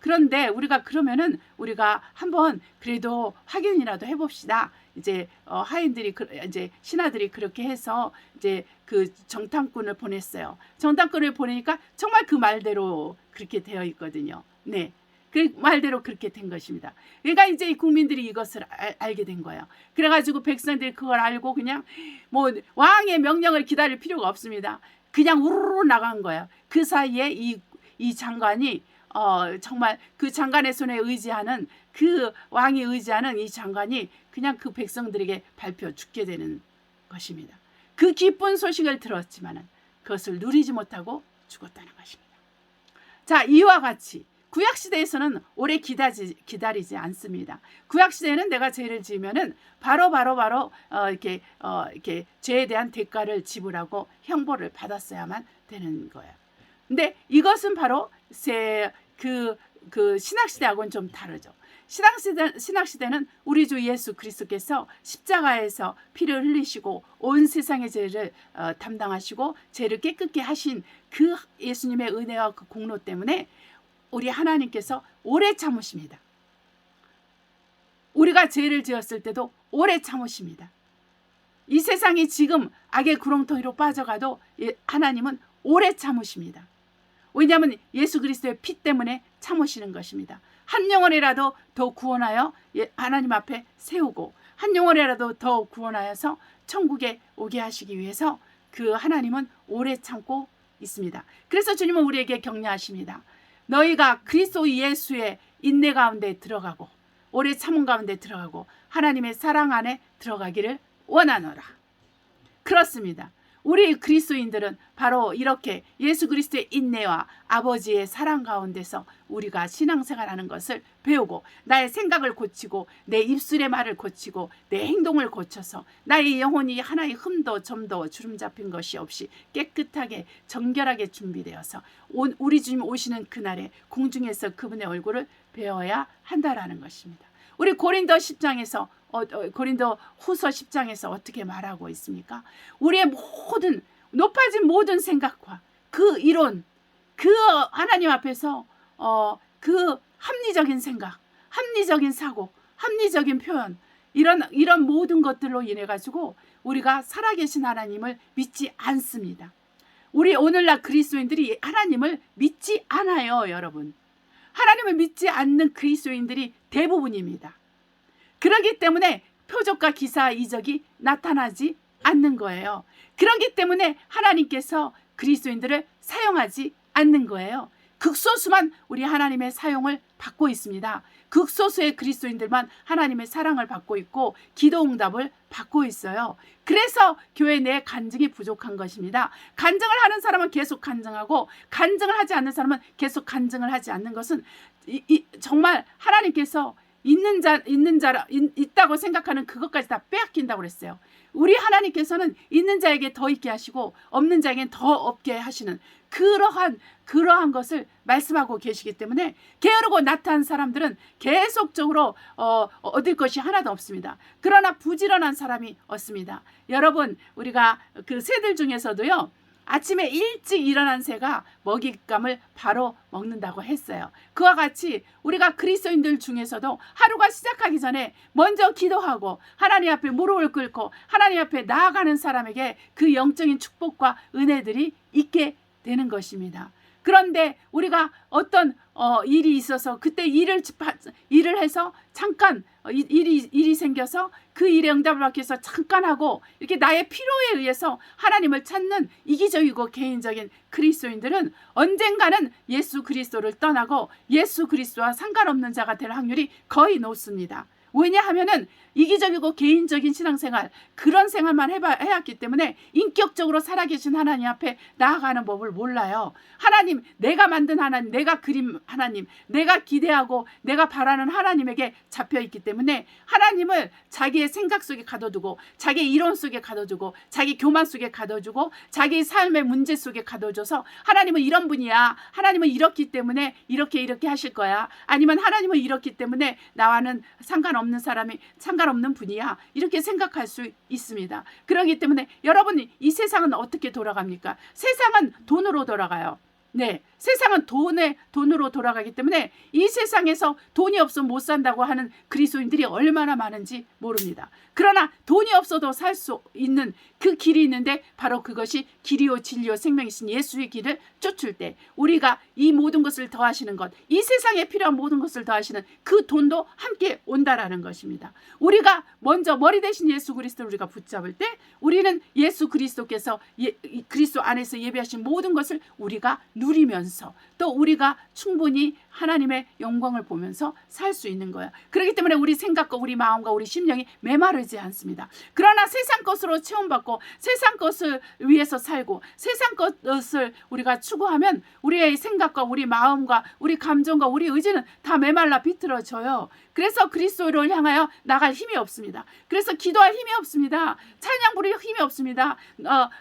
그런데 우리가 그러면은 우리가 한번 그래도 확인이라도 해봅시다. 이제 하인들이 이제 신하들이 그렇게 해서 이제 그 정탐꾼을 보냈어요. 정탐꾼을 보내니까 정말 그 말대로 그렇게 되어 있거든요. 네. 그 말대로 그렇게 된 것입니다. 그러니까 이제 국민들이 이것을 알게 된 거예요. 그래가지고 백성들이 그걸 알고 그냥 뭐 왕의 명령을 기다릴 필요가 없습니다. 그냥 우르르 나간 거예요. 그 사이에 이 장관이 정말 그 장관의 손에 의지하는 그 왕이 의지하는 이 장관이 그냥 그 백성들에게 발표 죽게 되는 것입니다. 그 기쁜 소식을 들었지만은 그것을 누리지 못하고 죽었다는 것입니다. 자, 이와 같이 구약시대에서는 오래 기다리지 않습니다. 구약시대에는 내가 죄를 지으면은 바로 이렇게 죄에 대한 대가를 지불하고 형벌을 받았어야만 되는 거예요. 근데 이것은 바로 그 신학시대하고는 좀 다르죠. 신학시대는 우리 주 예수 그리스도께서 십자가에서 피를 흘리시고 온 세상의 죄를 담당하시고 죄를 깨끗게 하신 그 예수님의 은혜와 그 공로 때문에 우리 하나님께서 오래 참으십니다. 우리가 죄를 지었을 때도 오래 참으십니다. 이 세상이 지금 악의 구렁텅이로 빠져가도 하나님은 오래 참으십니다. 왜냐하면 예수 그리스도의 피 때문에 참으시는 것입니다. 한 영혼이라도 더 구원하여 하나님 앞에 세우고 한 영혼이라도 더 구원하여서 천국에 오게 하시기 위해서 그 하나님은 오래 참고 있습니다. 그래서 주님은 우리에게 격려하십니다. 너희가 그리스도 예수의 인내 가운데 들어가고 오래 참음 가운데 들어가고 하나님의 사랑 안에 들어가기를 원하노라. 그렇습니다. 우리 그리스도인들은 바로 이렇게 예수 그리스도의 인내와 아버지의 사랑 가운데서 우리가 신앙생활하는 것을 배우고 나의 생각을 고치고 내 입술의 말을 고치고 내 행동을 고쳐서 나의 영혼이 하나의 흠도 점도 주름 잡힌 것이 없이 깨끗하게 정결하게 준비되어서 우리 주님 오시는 그날에 공중에서 그분의 얼굴을 배워야 한다라는 것입니다. 우리 고린도 10장에서 고린도 후서 10장에서 어떻게 말하고 있습니까? 우리의 모든 높아진 모든 생각과 그 이론, 그 하나님 앞에서 그 합리적인 생각, 합리적인 사고, 합리적인 표현 이런 모든 것들로 인해 가지고 우리가 살아계신 하나님을 믿지 않습니다. 우리 오늘날 그리스도인들이 하나님을 믿지 않아요, 여러분. 하나님을 믿지 않는 그리스도인들이 대부분입니다. 그렇기 때문에 표적과 기사 이적이 나타나지 않는 거예요. 그렇기 때문에 하나님께서 그리스도인들을 사용하지 않는 거예요. 극소수만 우리 하나님의 사용을 받고 있습니다. 극소수의 그리스도인들만 하나님의 사랑을 받고 있고 기도 응답을 받고 있어요. 그래서 교회 내 간증이 부족한 것입니다. 간증을 하는 사람은 계속 간증하고 간증을 하지 않는 사람은 계속 간증을 하지 않는 것은 정말 하나님께서 있다고 생각하는 그것까지 다 빼앗긴다고 그랬어요. 우리 하나님께서는 있는 자에게 더 있게 하시고 없는 자에게는 더 없게 하시는 그러한 것을 말씀하고 계시기 때문에 게으르고 나태한 사람들은 계속적으로 얻을 것이 하나도 없습니다. 그러나 부지런한 사람이 얻습니다. 여러분, 우리가 그 새들 중에서도요, 아침에 일찍 일어난 새가 먹잇감을 바로 먹는다고 했어요. 그와 같이 우리가 그리스도인들 중에서도 하루가 시작하기 전에 먼저 기도하고 하나님 앞에 무릎을 꿇고 하나님 앞에 나아가는 사람에게 그 영적인 축복과 은혜들이 있게 되는 것입니다. 그런데 우리가 어떤 일이 있어서 그때 일을 해서 잠깐 일이 생겨서 그 일에 응답을 받기 위해서 잠깐 하고 이렇게 나의 필요에 의해서 하나님을 찾는 이기적이고 개인적인 그리스도인들은 언젠가는 예수 그리스도를 떠나고 예수 그리스도와 상관없는 자가 될 확률이 거의 높습니다. 왜냐하면은 이기적이고 개인적인 신앙생활 그런 생활만 해왔기 때문에 인격적으로 살아계신 하나님 앞에 나아가는 법을 몰라요. 하나님, 내가 만든 하나님, 내가 그린 하나님, 내가 기대하고 내가 바라는 하나님에게 잡혀있기 때문에 하나님을 자기의 생각 속에 가둬두고 자기의 이론 속에 가둬두고 자기 교만 속에 가둬두고 자기의 삶의 문제 속에 가둬줘서 하나님은 이런 분이야, 하나님은 이렇기 때문에 이렇게 하실 거야, 아니면 하나님은 이렇기 때문에 나와는 상관없는 분이야, 이렇게 생각할 수 있습니다. 그렇기 때문에 여러분, 이 세상은 어떻게 돌아갑니까? 세상은 돈으로 돌아가요. 네, 세상은 돈으로 돌아가기 때문에 이 세상에서 돈이 없으면 못 산다고 하는 그리스도인들이 얼마나 많은지 모릅니다. 그러나 돈이 없어도 살 수 있는 그 길이 있는데 바로 그것이 길이요 진리요 생명이신 예수의 길을 쫓을 때 우리가 이 모든 것을 더하시는 것, 이 세상에 필요한 모든 것을 더하시는 그 돈도 함께 온다라는 것입니다. 우리가 먼저 머리 대신 예수 그리스도를 우리가 붙잡을 때 우리는 예수 그리스도께서 그리스도 안에서 예비하신 모든 것을 우리가 누리면서 또 우리가 충분히 하나님의 영광을 보면서 살 수 있는 거야. 그렇기 때문에 우리 생각과 우리 마음과 우리 심령이 메마르지 않습니다. 그러나 세상 것으로 체험받고 세상 것을 위해서 살고 세상 것을 우리가 추구하면 우리의 생각과 우리 마음과 우리 감정과 우리 의지는 다 메말라 비틀어져요. 그래서 그리스도를 향하여 나갈 힘이 없습니다. 그래서 기도할 힘이 없습니다. 찬양 부릴 힘이 없습니다.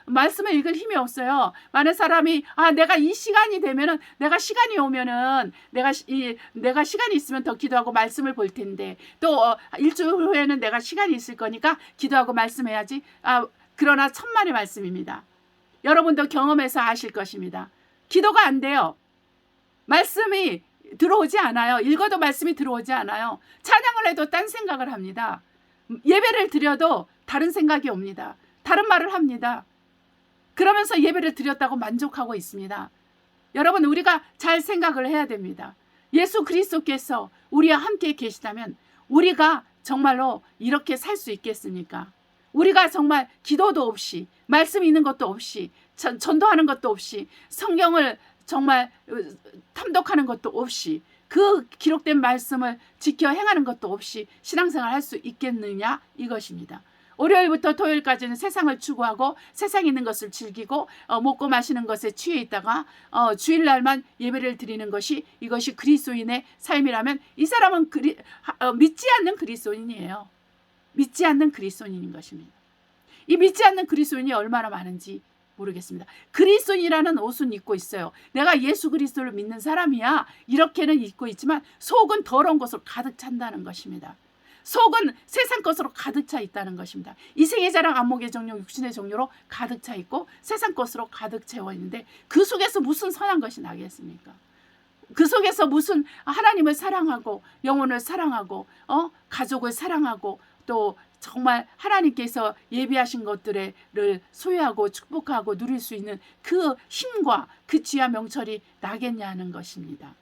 말씀을 읽을 힘이 없어요. 많은 사람이 내가 이 시간이 되면은 내가 시간이 오면은 내가 시간이 있으면 더 기도하고 말씀을 볼 텐데 또 일주일 후에는 내가 시간이 있을 거니까 기도하고 말씀해야지. 그러나 천만의 말씀입니다. 여러분도 경험해서 아실 것입니다. 기도가 안 돼요. 말씀이 들어오지 않아요. 읽어도 말씀이 들어오지 않아요. 찬양을 해도 딴 생각을 합니다. 예배를 드려도 다른 생각이 옵니다. 다른 말을 합니다. 그러면서 예배를 드렸다고 만족하고 있습니다. 여러분, 우리가 잘 생각을 해야 됩니다. 예수 그리스도께서 우리와 함께 계시다면 우리가 정말로 이렇게 살 수 있겠습니까? 우리가 정말 기도도 없이 말씀 있는 것도 없이 전도하는 것도 없이 성경을 정말 탐독하는 것도 없이 그 기록된 말씀을 지켜 행하는 것도 없이 신앙생활 할 수 있겠느냐 이것입니다. 월요일부터 토요일까지는 세상을 추구하고 세상에 있는 것을 즐기고 먹고 마시는 것에 취해 있다가 주일날만 예배를 드리는 것이 이것이 그리스도인의 삶이라면 이 사람은 믿지 않는 그리스도인이에요. 믿지 않는 그리스도인인 것입니다. 이 믿지 않는 그리스도인이 얼마나 많은지 모르겠습니다. 그리스도인이라는 옷은 입고 있어요. 내가 예수 그리스도를 믿는 사람이야. 이렇게는 입고 있지만 속은 더러운 것으로 가득 찬다는 것입니다. 속은 세상 것으로 가득 차 있다는 것입니다. 이생의 자랑, 안목의 정욕, 육신의 정욕으로 가득 차 있고 세상 것으로 가득 채워 있는데 그 속에서 무슨 선한 것이 나겠습니까? 그 속에서 무슨 하나님을 사랑하고 영혼을 사랑하고 가족을 사랑하고 또 정말 하나님께서 예비하신 것들을 소유하고 축복하고 누릴 수 있는 그 힘과 그 지혜와 명철이 나겠냐는 것입니다.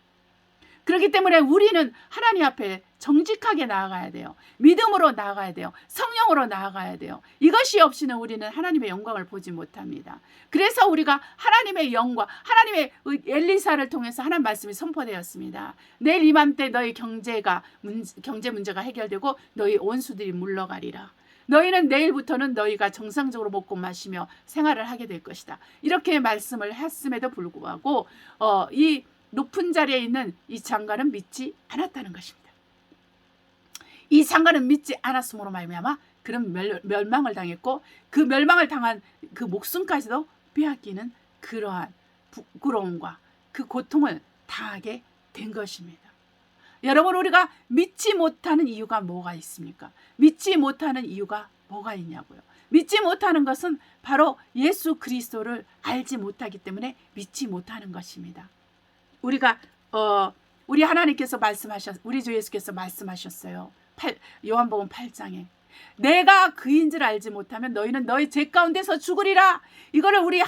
그렇기 때문에 우리는 하나님 앞에 정직하게 나아가야 돼요. 믿음으로 나아가야 돼요. 성령으로 나아가야 돼요. 이것이 없이는 우리는 하나님의 영광을 보지 못합니다. 그래서 우리가 하나님의 영광, 하나님의 엘리사를 통해서 하나님 말씀이 선포되었습니다. 내일 이맘때 너희 경제 문제가 해결되고 너희 원수들이 물러가리라. 너희는 내일부터는 너희가 정상적으로 먹고 마시며 생활을 하게 될 것이다. 이렇게 말씀을 했음에도 불구하고 이 높은 자리에 있는 이 장관은 믿지 않았다는 것입니다. 이 장관은 믿지 않았으므로 말미암아 그런 멸망을 당했고 그 멸망을 당한 그 목숨까지도 빼앗기는 그러한 부끄러움과 그 고통을 당하게 된 것입니다. 여러분, 우리가 믿지 못하는 이유가 뭐가 있습니까? 믿지 못하는 이유가 뭐가 있냐고요. 믿지 못하는 것은 바로 예수 그리스도를 알지 못하기 때문에 믿지 못하는 것입니다. 우리가 우리 하나님께서 우리 주 예수께서 말씀하셨어요. 요한복음 8장에 내가 그인 줄 알지 못하면 너희는 너희 죄 가운데서 죽으리라. 이거를 우리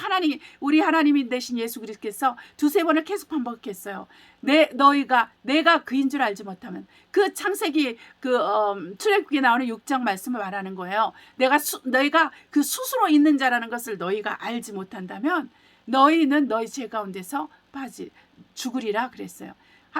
하나님이 되신 예수 그리스도께서 두세 번을 계속 반복했어요. 내가 그인 줄 알지 못하면 그 창세기 출애굽기에 나오는 6장 말씀을 말하는 거예요. 너희가 그 스스로 있는 자라는 것을 너희가 알지 못한다면 너희는 너희 죄 가운데서 죽으리라 그랬어요.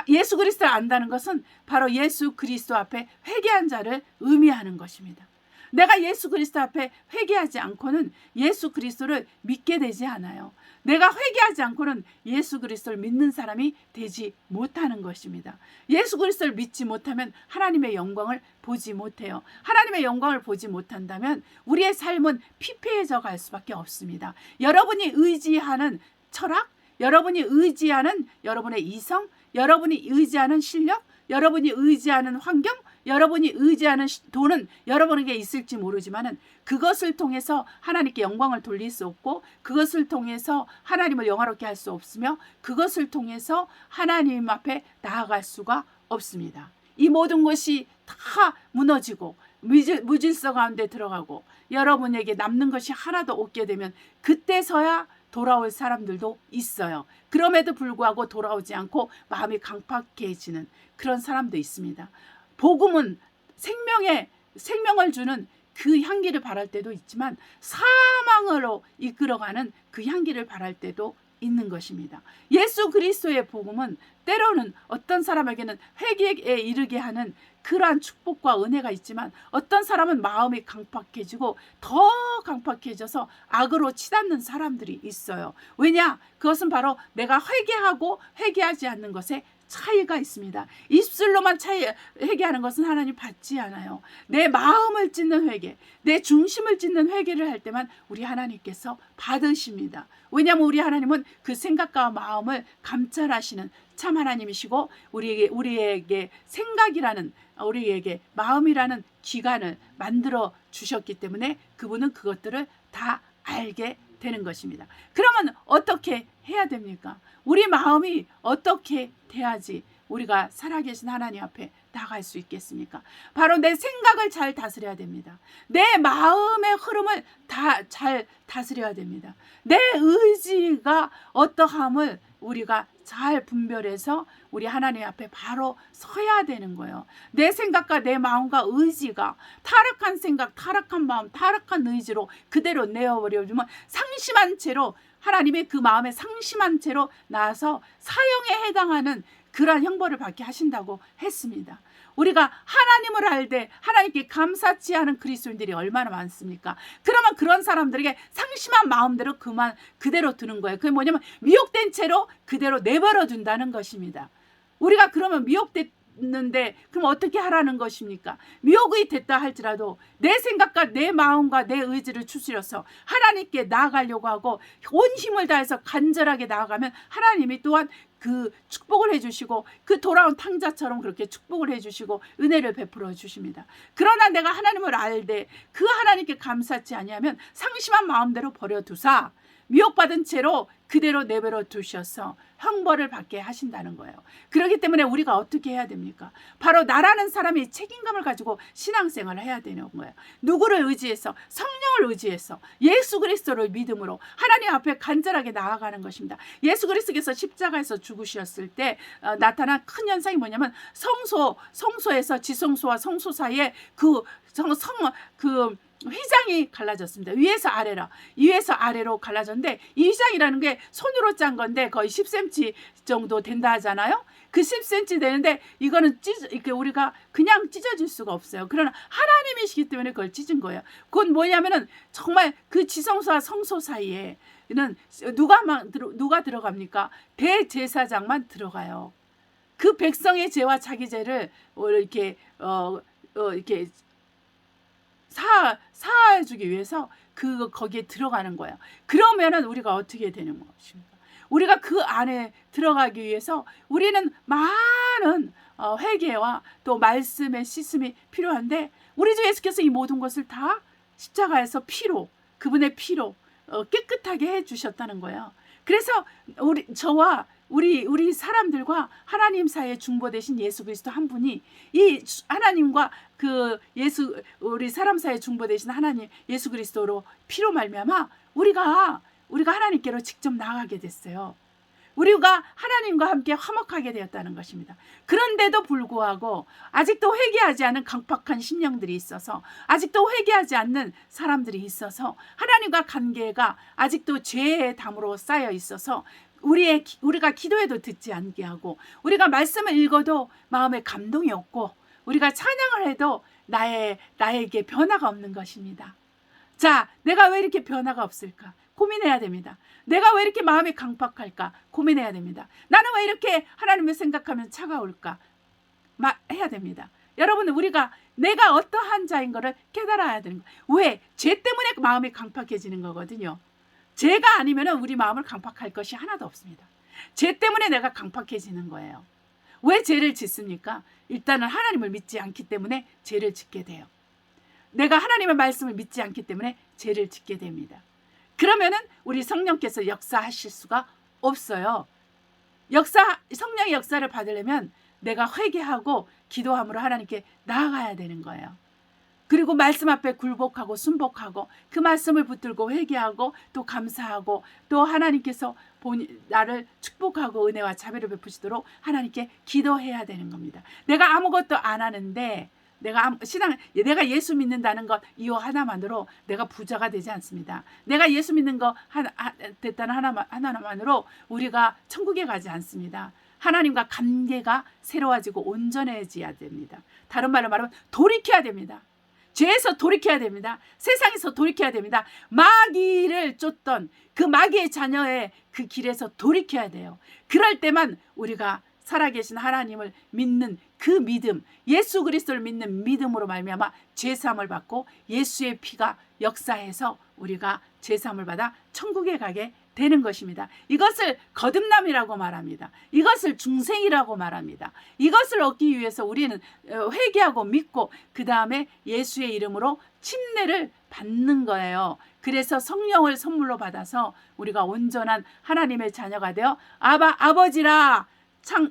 예수 그리스도를 안다는 것은 바로 예수 그리스도 앞에 회개한 자를 의미하는 것입니다. 내가 예수 그리스도 앞에 회개하지 않고는 예수 그리스도를 믿게 되지 않아요. 내가 회개하지 않고는 예수 그리스도를 믿는 사람이 되지 못하는 것입니다. 예수 그리스도를 믿지 못하면 하나님의 영광을 보지 못해요. 하나님의 영광을 보지 못한다면 우리의 삶은 피폐해져 갈 수밖에 없습니다. 여러분이 의지하는 철학, 여러분이 의지하는 여러분의 이성, 여러분이 의지하는 실력, 여러분이 의지하는 환경, 여러분이 의지하는 돈은 여러분에게 있을지 모르지만은 그것을 통해서 하나님께 영광을 돌릴 수 없고, 그것을 통해서 하나님을 영화롭게 할 수 없으며, 그것을 통해서 하나님 앞에 나아갈 수가 없습니다. 이 모든 것이 다 무너지고 무질서 가운데 들어가고 여러분에게 남는 것이 하나도 없게 되면 그때서야 돌아올 사람들도 있어요. 그럼에도 불구하고 돌아오지 않고 마음이 강팍해지는 그런 사람도 있습니다. 복음은 생명을 주는 그 향기를 바랄 때도 있지만 사망으로 이끌어가는 그 향기를 바랄 때도 있는 것입니다. 예수 그리스도의 복음은 때로는 어떤 사람에게는 회개에 이르게 하는 그러한 축복과 은혜가 있지만, 어떤 사람은 마음이 강팍해지고 더 강팍해져서 악으로 치닫는 사람들이 있어요. 왜냐? 그것은 바로 내가 회개하고 회개하지 않는 것에 차이가 있습니다. 입술로만 회개하는 것은 하나님 받지 않아요. 내 마음을 찢는 회개, 내 중심을 찢는 회개를 할 때만 우리 하나님께서 받으십니다. 왜냐하면 우리 하나님은 그 생각과 마음을 감찰하시는 참 하나님이시고, 우리에게 생각이라는, 우리에게 마음이라는 기관을 만들어 주셨기 때문에 그분은 그것들을 다 알게 되는 것입니다. 그러면 어떻게 해야 됩니까? 우리 마음이 어떻게 돼야지 우리가 살아계신 하나님 앞에 나갈 수 있겠습니까? 바로 내 생각을 잘 다스려야 됩니다. 내 마음의 흐름을 잘 다스려야 됩니다. 내 의지가 어떠함을 우리가 잘 분별해서 우리 하나님 앞에 바로 서야 되는 거예요. 내 생각과 내 마음과 의지가 타락한 생각, 타락한 마음, 타락한 의지로 그대로 내어버려주면 상심한 채로, 하나님의 그 마음에 상심한 채로 나와서 사형에 해당하는 그러한 형벌을 받게 하신다고 했습니다. 우리가 하나님을 알되 하나님께 감사치 않은 그리스도인들이 얼마나 많습니까? 그러면 그런 사람들에게 상심한 마음대로 그대로 두는 거예요. 그게 뭐냐면 미혹된 채로 그대로 내버려 둔다는 것입니다. 우리가 그러면 미혹됐는데 그럼 어떻게 하라는 것입니까? 미혹이 됐다 할지라도 내 생각과 내 마음과 내 의지를 추스려서 하나님께 나아가려고 하고 온 힘을 다해서 간절하게 나아가면 하나님이 또한 그 축복을 해주시고, 그 돌아온 탕자처럼 그렇게 축복을 해주시고 은혜를 베풀어 주십니다. 그러나 내가 하나님을 알되 그 하나님께 감사치 아니하면 상심한 마음대로 버려두사 미혹받은 채로 그대로 내버려 두셔서 형벌을 받게 하신다는 거예요. 그렇기 때문에 우리가 어떻게 해야 됩니까? 바로 나라는 사람이 책임감을 가지고 신앙생활을 해야 되는 거예요. 누구를 의지해서? 성령을 의지해서 예수 그리스도를 믿음으로 하나님 앞에 간절하게 나아가는 것입니다. 예수 그리스도께서 십자가에서 죽으셨을 때 나타난 큰 현상이 뭐냐면 성소에서 지성소와 성소 사이에 그 휘장이 갈라졌습니다. 위에서 아래로 갈라졌는데, 이 휘장이라는 게 손으로 짠 건데 거의 10cm 정도 된다 하잖아요. 그 10cm 되는데 이거는 우리가 그냥 찢어질 수가 없어요. 그러나 하나님이시기 때문에 그걸 찢은 거예요. 그건 뭐냐면은 정말 그 지성소와 성소 사이에는 누가 들어갑니까? 대제사장만 들어가요. 그 백성의 죄와 자기 죄를 이렇게 사해주기 위해서 거기에 들어가는 거예요. 그러면은 우리가 어떻게 되는 것입니까? 우리가 그 안에 들어가기 위해서 우리는 많은 회개와 또 말씀의 씻음이 필요한데, 우리 주 예수께서 이 모든 것을 다 십자가에서 그분의 피로 깨끗하게 해주셨다는 거예요. 그래서 저와 우리 사람들과 하나님 사이에 중보 되신 예수 그리스도 한 분이 이 하나님과 우리 사람 사이에 중보 되신 하나님 예수 그리스도로 피로 말미암아 우리가 하나님께로 직접 나아가게 됐어요. 우리가 하나님과 함께 화목하게 되었다는 것입니다. 그런데도 불구하고 아직도 회개하지 않은 강팍한 심령들이 있어서, 아직도 회개하지 않는 사람들이 있어서, 하나님과 관계가 아직도 죄의 담으로 쌓여 있어서 우리가 기도해도 듣지 않게 하고, 우리가 말씀을 읽어도 마음에 감동이 없고, 우리가 찬양을 해도 나에게 변화가 없는 것입니다. 자, 내가 왜 이렇게 변화가 없을까? 고민해야 됩니다. 내가 왜 이렇게 마음이 강팍할까? 고민해야 됩니다. 나는 왜 이렇게 하나님을 생각하면 차가울까? 해야 됩니다. 여러분, 내가 어떠한 자인 것을 깨달아야 되는 거예요. 왜? 죄 때문에 마음이 강팍해지는 거거든요. 죄가 아니면 우리 마음을 강팍할 것이 하나도 없습니다. 죄 때문에 내가 강팍해지는 거예요. 왜 죄를 짓습니까? 일단은 하나님을 믿지 않기 때문에 죄를 짓게 돼요. 내가 하나님의 말씀을 믿지 않기 때문에 죄를 짓게 됩니다. 그러면은 우리 성령께서 역사하실 수가 없어요. 성령의 역사를 받으려면 내가 회개하고 기도함으로 하나님께 나아가야 되는 거예요. 그리고 말씀 앞에 굴복하고 순복하고 그 말씀을 붙들고 회개하고 또 감사하고 또 하나님께서 나를 축복하고 은혜와 자비를 베푸시도록 하나님께 기도해야 되는 겁니다. 내가 아무것도 안 하는데 내가 예수 믿는다는 것 이유 하나만으로 내가 부자가 되지 않습니다. 내가 예수 믿는 거 됐다는 하나만으로 우리가 천국에 가지 않습니다. 하나님과 관계가 새로워지고 온전해져야 됩니다. 다른 말로 말하면 돌이켜야 됩니다. 죄에서 돌이켜야 됩니다. 세상에서 돌이켜야 됩니다. 마귀를 쫓던 그 마귀의 자녀의 그 길에서 돌이켜야 돼요. 그럴 때만 우리가 살아계신 하나님을 믿는 그 믿음, 예수 그리스도를 믿는 믿음으로 말미암아 죄사함을 받고 예수의 피가 역사해서 우리가 죄사함을 받아 천국에 가게 되는 것입니다. 이것을 거듭남이라고 말합니다. 이것을 중생이라고 말합니다. 이것을 얻기 위해서 우리는 회개하고 믿고 그 다음에 예수의 이름으로 침례를 받는 거예요. 그래서 성령을 선물로 받아서 우리가 온전한 하나님의 자녀가 되어 아버지라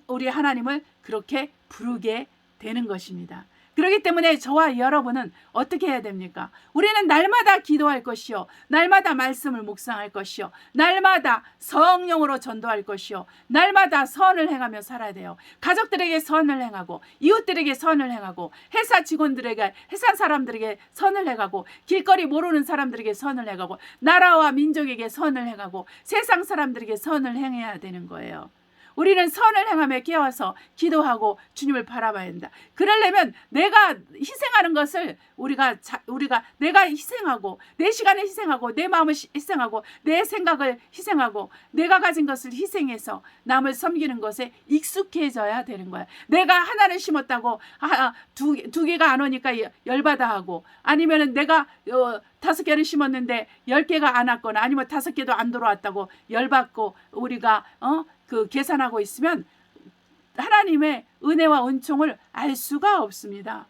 우리 하나님을 그렇게 부르게 되는 것입니다. 그렇기 때문에 저와 여러분은 어떻게 해야 됩니까? 우리는 날마다 기도할 것이요, 날마다 말씀을 묵상할 것이요, 날마다 성령으로 전도할 것이요, 날마다 선을 행하며 살아야 돼요. 가족들에게 선을 행하고, 이웃들에게 선을 행하고, 회사 직원들에게, 회사 사람들에게 선을 행하고, 길거리 모르는 사람들에게 선을 행하고, 나라와 민족에게 선을 행하고, 세상 사람들에게 선을 행해야 되는 거예요. 우리는 선을 행하며 깨어서 기도하고 주님을 바라봐야 한다. 그러려면 내가 희생하는 것을 우리가 내가 희생하고 내 시간을 희생하고 내 마음을 희생하고 내 생각을 희생하고 내가 가진 것을 희생해서 남을 섬기는 것에 익숙해져야 되는 거야. 내가 하나를 심었다고 두 개가 안 오니까 열받아 하고, 아니면은 내가 5개를 심었는데 10개가 안 왔거나 아니면 5개도 안 들어왔다고 열받고 우리가 계산하고 있으면 하나님의 은혜와 은총을 알 수가 없습니다.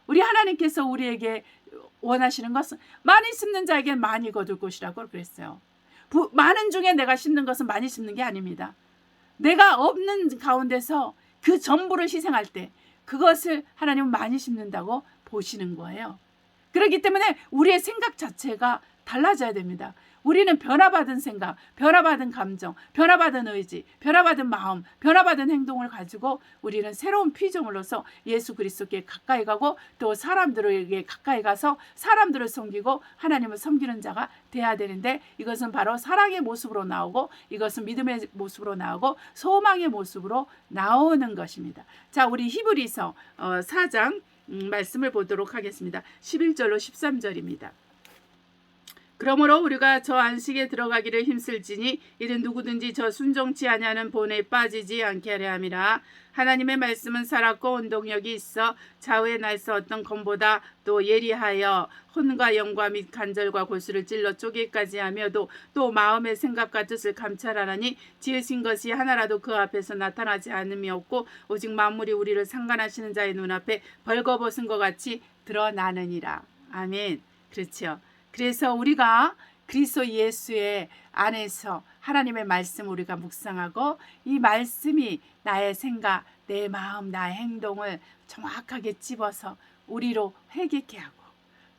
우리 하나님께서 우리에게 원하시는 것은 많이 심는 자에게 많이 거둘 것이라고 그랬어요. 많은 중에 내가 심는 것은 많이 심는 게 아닙니다. 내가 없는 가운데서 그 전부를 희생할 때 그것을 하나님은 많이 심는다고 보시는 거예요. 그렇기 때문에 우리의 생각 자체가 달라져야 됩니다. 우리는 변화받은 생각, 변화받은 감정, 변화받은 의지, 변화받은 마음, 변화받은 행동을 가지고 우리는 새로운 피조물로서 예수 그리스도께 가까이 가고 또 사람들에게 가까이 가서 사람들을 섬기고 하나님을 섬기는 자가 돼야 되는데, 이것은 바로 사랑의 모습으로 나오고 이것은 믿음의 모습으로 나오고 소망의 모습으로 나오는 것입니다. 자, 우리 히브리서 4장 말씀을 보도록 하겠습니다. 11절로 13절입니다. 그러므로 우리가 저 안식에 들어가기를 힘쓸지니 이는 누구든지 저 순종치 아니하는 본에 빠지지 않게 하려 함이라. 하나님의 말씀은 살았고 운동력이 있어 좌우의 날서 어떤 검보다 또 예리하여 혼과 영과 및 간절과 골수를 찔러 쪼개까지 하며도 또 마음의 생각과 뜻을 감찰하나니 지으신 것이 하나라도 그 앞에서 나타나지 않음이 없고 오직 만물이 우리를 상관하시는 자의 눈앞에 벌거벗은 것 같이 드러나느니라. 아멘. 그렇죠. 그래서 우리가 그리스도 예수의 안에서 하나님의 말씀 우리가 묵상하고 이 말씀이 나의 생각, 내 마음, 나의 행동을 정확하게 찝어서 우리로 회개케 하고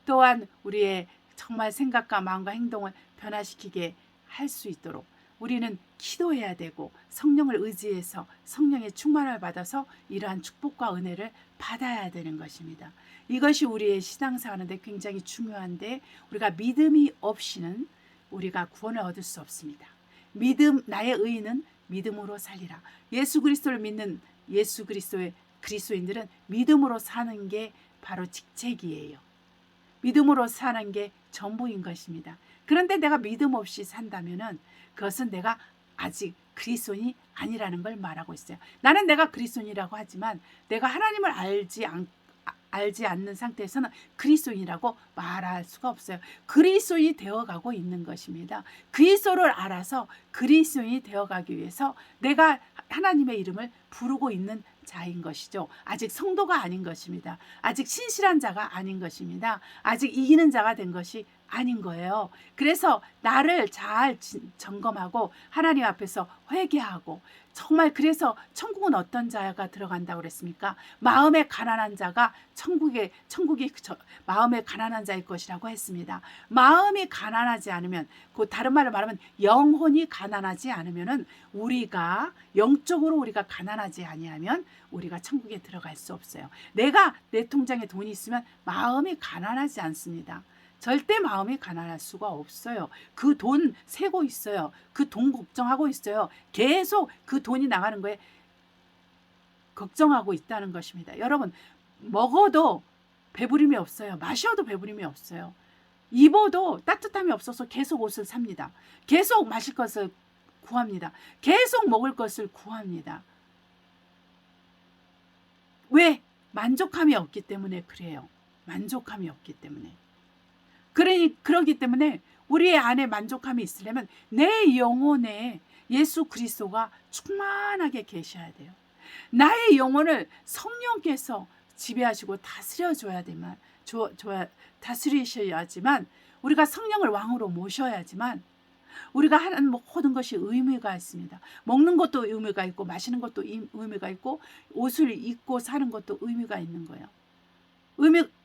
또한 우리의 정말 생각과 마음과 행동을 변화시키게 할 수 있도록 우리는 기도해야 되고 성령을 의지해서 성령의 충만을 받아서 이러한 축복과 은혜를 받아야 되는 것입니다. 이것이 우리의 신앙생활하는데 굉장히 중요한데, 우리가 믿음이 없이는 우리가 구원을 얻을 수 없습니다. 나의 의인은 믿음으로 살리라. 예수 그리스도를 믿는 예수 그리스도의 그리스도인들은 믿음으로 사는 게 바로 직책이에요. 믿음으로 사는 게 전부인 것입니다. 그런데 내가 믿음 없이 산다면은 그것은 내가 아직 그리스도인이 아니라는 걸 말하고 있어요. 나는 내가 그리스도인이라고 하지만 내가 하나님을 알지 알지 않는 상태에서는 그리스도인이라고 말할 수가 없어요. 그리스도인이 되어가고 있는 것입니다. 그리스도를 알아서 그리스도인이 되어가기 위해서 내가 하나님의 이름을 부르고 있는 자인 것이죠. 아직 성도가 아닌 것입니다. 아직 신실한 자가 아닌 것입니다. 아직 이기는 자가 된 것이 아닌 거예요. 그래서 나를 잘 점검하고 하나님 앞에서 회개하고, 정말 그래서 천국은 어떤 자가 들어간다고 그랬습니까? 마음에 가난한 자가 천국이 마음에 가난한 자일 것이라고 했습니다. 마음이 가난하지 않으면, 그 다른 말로 말하면 영혼이 가난하지 않으면은, 우리가 영적으로 우리가 가난하지 아니하면 우리가 천국에 들어갈 수 없어요. 내가 내 통장에 돈이 있으면 마음이 가난하지 않습니다. 절대 마음이 가난할 수가 없어요. 그 돈 세고 있어요. 그 돈 걱정하고 있어요. 계속 그 돈이 나가는 거에 걱정하고 있다는 것입니다. 여러분, 먹어도 배부림이 없어요. 마셔도 배부림이 없어요. 입어도 따뜻함이 없어서 계속 옷을 삽니다. 계속 마실 것을 구합니다. 계속 먹을 것을 구합니다. 왜? 만족함이 없기 때문에 그래요. 만족함이 없기 때문에. 그러기 때문에 우리의 안에 만족함이 있으려면 내 영혼에 예수 그리스도가 충만하게 계셔야 돼요. 나의 영혼을 성령께서 지배하시고 다스리셔야지만, 우리가 성령을 왕으로 모셔야지만 우리가 하는 모든 것이 의미가 있습니다. 먹는 것도 의미가 있고, 마시는 것도 의미가 있고, 옷을 입고 사는 것도 의미가 있는 거예요.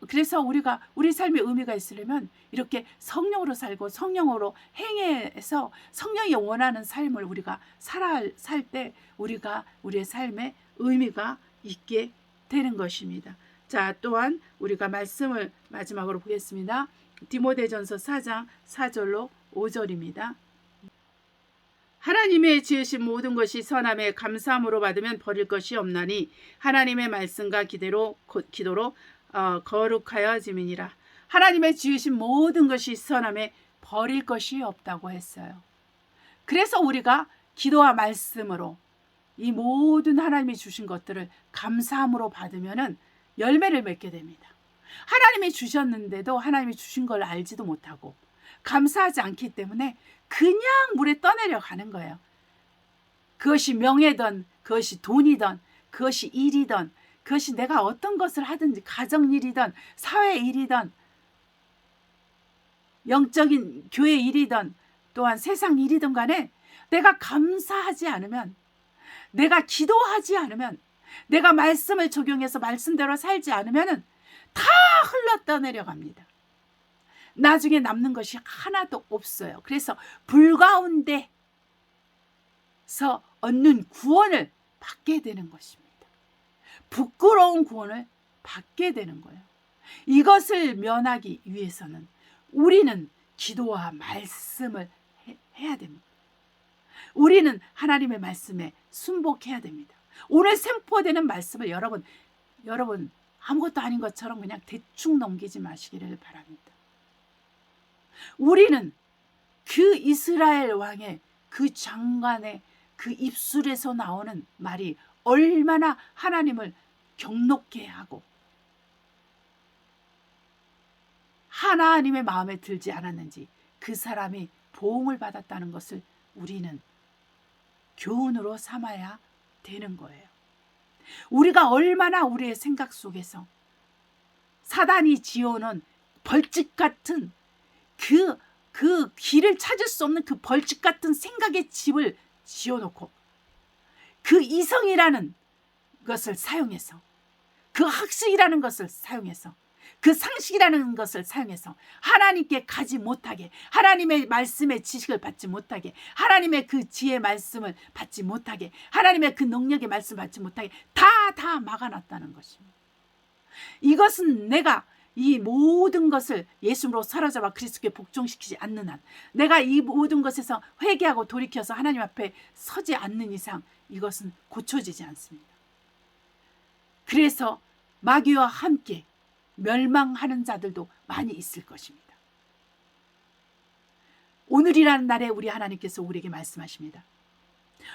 그래서 우리가 우리 삶에 의미가 있으려면 이렇게 성령으로 살고 성령으로 행해서 성령이 원하는 삶을 우리가 살 때 우리가 우리의 삶에 의미가 있게 되는 것입니다. 자, 또한 우리가 말씀을 마지막으로 보겠습니다. 디모데전서 4장 4절로 5절입니다. 하나님의 지으신 모든 것이 선함에 감사함으로 받으면 버릴 것이 없나니 하나님의 말씀과 기도로 거룩하여짐이니라. 하나님의 지으신 모든 것이 선함에 버릴 것이 없다고 했어요. 그래서 우리가 기도와 말씀으로 이 모든 하나님이 주신 것들을 감사함으로 받으면은 열매를 맺게 됩니다. 하나님이 주셨는데도 하나님이 주신 걸 알지도 못하고 감사하지 않기 때문에 그냥 물에 떠내려 가는 거예요. 그것이 명예든, 그것이 돈이든, 그것이 일이든, 그것이 내가 어떤 것을 하든지, 가정일이든 사회일이든 영적인 교회 일이든 또한 세상 일이든 간에 내가 감사하지 않으면, 내가 기도하지 않으면, 내가 말씀을 적용해서 말씀대로 살지 않으면 다 흘러 떠내려갑니다. 나중에 남는 것이 하나도 없어요. 그래서 불 가운데서 얻는 구원을 받게 되는 것입니다. 부끄러운 구원을 받게 되는 거예요. 이것을 면하기 위해서는 우리는 기도와 말씀을 해야 됩니다. 우리는 하나님의 말씀에 순복해야 됩니다. 오늘 선포되는 말씀을 여러분 아무것도 아닌 것처럼 그냥 대충 넘기지 마시기를 바랍니다. 우리는 그 이스라엘 왕의 그 장관의 그 입술에서 나오는 말이 얼마나 하나님을 경록케 하고 하나님의 마음에 들지 않았는지 그 사람이 보응을 받았다는 것을 우리는 교훈으로 삼아야 되는 거예요. 우리가 얼마나 우리의 생각 속에서 사단이 지어놓은 벌집 같은 그 길을 찾을 수 없는 그 벌집 같은 생각의 집을 지어놓고 그 이성이라는 것을 사용해서, 그 학식이라는 것을 사용해서, 그 상식이라는 것을 사용해서 하나님께 가지 못하게, 하나님의 말씀의 지식을 받지 못하게, 하나님의 그 지혜의 말씀을 받지 못하게, 하나님의 그 능력의 말씀을 받지 못하게 다 막아놨다는 것입니다. 이것은 내가 이 모든 것을 예수로 사로잡아 그리스도께 복종시키지 않는 한, 내가 이 모든 것에서 회개하고 돌이켜서 하나님 앞에 서지 않는 이상 이것은 고쳐지지 않습니다. 그래서 마귀와 함께 멸망하는 자들도 많이 있을 것입니다. 오늘이라는 날에 우리 하나님께서 우리에게 말씀하십니다.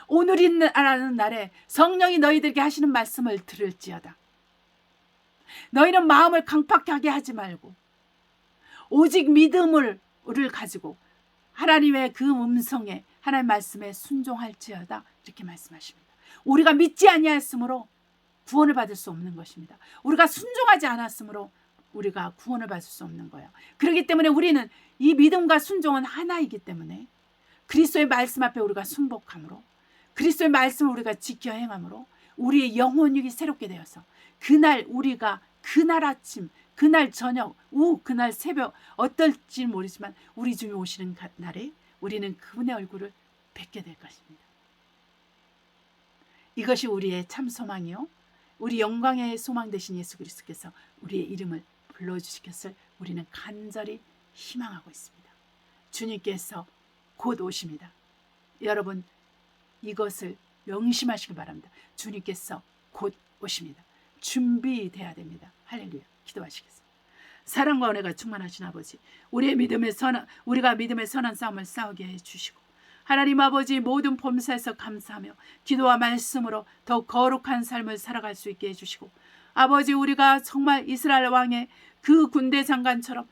오늘이라는 날에 성령이 너희들에게 하시는 말씀을 들을지어다. 너희는 마음을 강팍하게 하지 말고 오직 믿음을 가지고 하나님의 그 음성에 하나님 말씀에 순종할지어다 이렇게 말씀하십니다. 우리가 믿지 아니하였으므로 구원을 받을 수 없는 것입니다. 우리가 순종하지 않았으므로 우리가 구원을 받을 수 없는 거예요. 그렇기 때문에 우리는 이 믿음과 순종은 하나이기 때문에 그리스도의 말씀 앞에 우리가 순복함으로 그리스도의 말씀을 우리가 지켜 행함으로 우리의 영혼이 새롭게 되어서 그날 우리가 그날 아침 그날 저녁 오후 그날 새벽 어떨지 모르지만 우리 주님 오시는 날에 우리는 그분의 얼굴을 뵙게 될 것입니다. 이것이 우리의 참 소망이요 우리 영광의 소망 되신 예수 그리스도께서 우리의 이름을 불러주실 것을 우리는 간절히 희망하고 있습니다. 주님께서 곧 오십니다. 여러분 이것을 명심하시기 바랍니다. 주님께서 곧 오십니다. 준비돼야 됩니다. 할렐루야. 기도하시겠습니다. 사랑과 은혜가 충만하신 아버지, 우리가 믿음의 선한 싸움을 싸우게 해주시고 하나님 아버지 모든 범사에서 감사하며 기도와 말씀으로 더욱 거룩한 삶을 살아갈 수 있게 해주시고 아버지 우리가 정말 이스라엘 왕의 그 군대 장관처럼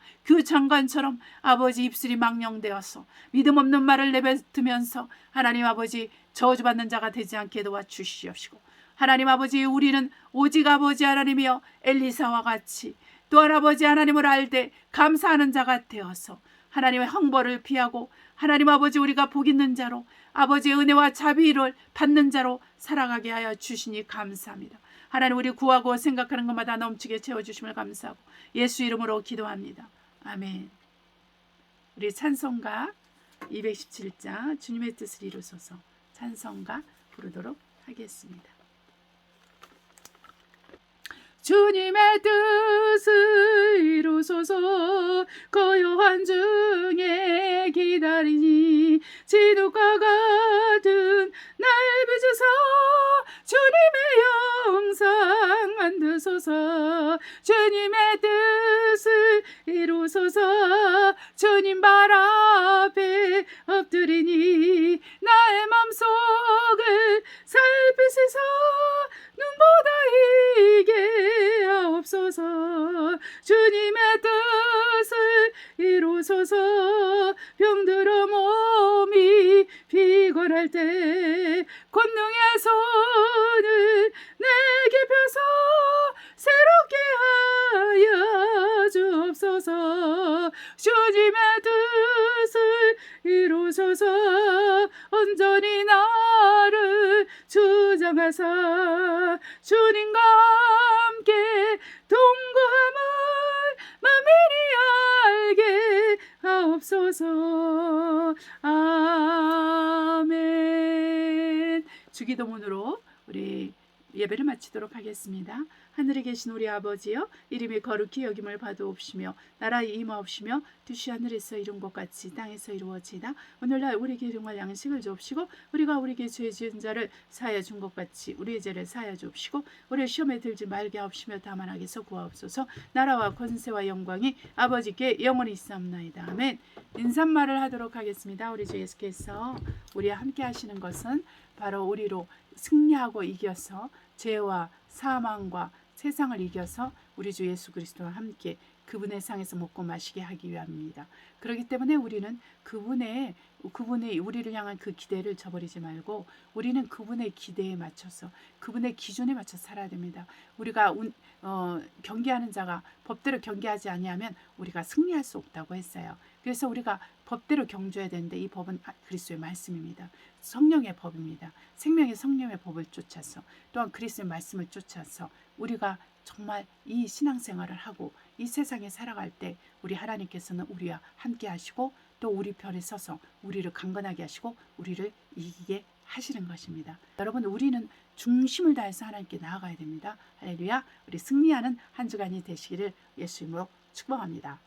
아버지 입술이 망령되어서 믿음 없는 말을 내뱉으면서 하나님 아버지 저주받는 자가 되지 않게 도와주시옵시고 하나님 아버지 우리는 오직 아버지 하나님이여 엘리사와 같이 또한 아버지 하나님을 알되 감사하는 자가 되어서 하나님의 형벌을 피하고 하나님 아버지 우리가 복 있는 자로 아버지의 은혜와 자비를 받는 자로 살아가게 하여 주시니 감사합니다. 하나님 우리 구하고 생각하는 것마다 넘치게 채워주심을 감사하고 예수 이름으로 기도합니다. 아멘. 우리 찬송가 217장 주님의 뜻을 이루소서 찬송가 부르도록 하겠습니다. 주님의 뜻을 이루소서 고요한 중에 기다리니 진흙과 같은 날 빚으소 주님의 영상 만드소서 주님의 뜻을 이루소서 주님 발 앞에 엎드리니 나의 맘속을 살피시소 눈보다 이게 하옵소서 주님의 뜻을 이루소서 병들어 몸이 피곤할 때 권능의 손을 내게 펴서 새롭게 하여 주옵소서 주님의 뜻을 이루소서 온전히 나를 주장하사 주님과 함께 동거함을 만민이 알게 하옵소서 아멘. 주기도문으로 우리 예배를 마치도록 하겠습니다. 하늘에 계신 우리 아버지여 이름이 거룩히 여김을 받아옵시며 나라에 임하옵시며 뜻이 하늘에서 이룬 것 같이 땅에서 이루어지이다. 오늘날 우리에게 일용할 양식을 주옵시고 우리가 우리에게 죄 지은 자를 사하여 준 것 같이 우리의 죄를 사하여 주옵시고 우리를 시험에 들지 말게 하옵시며 다만 악에서 구하옵소서. 나라와 권세와 영광이 아버지께 영원히 있사옵나이다. 아멘. 인사말을 하도록 하겠습니다. 우리 주 예수께서 우리와 함께 하시는 것은 바로 우리로 승리하고 이겨서 죄와 사망과 세상을 이겨서 우리 주 예수 그리스도와 함께 그분의 상에서 먹고 마시게 하기 위함입니다. 그렇기 때문에 우리는 그분의 우리를 향한 그 기대를 저버리지 말고 우리는 그분의 기대에 맞춰서 그분의 기준에 맞춰 살아야 됩니다. 우리가 경계하는 자가 법대로 경계하지 아니하면 우리가 승리할 수 없다고 했어요. 그래서 우리가 법대로 경주해야 되는데 이 법은 그리스도의 말씀입니다. 성령의 법입니다. 생명의 성령의 법을 쫓아서 또한 그리스도의 말씀을 쫓아서 우리가 정말 이 신앙생활을 하고 이 세상에 살아갈 때 우리 하나님께서는 우리와 함께 하시고 또 우리 편에 서서 우리를 강건하게 하시고 우리를 이기게 하시는 것입니다. 여러분 우리는 중심을 다해서 하나님께 나아가야 됩니다. 할렐루야. 우리 승리하는 한 주간이 되시기를 예수 이름으로 축복합니다.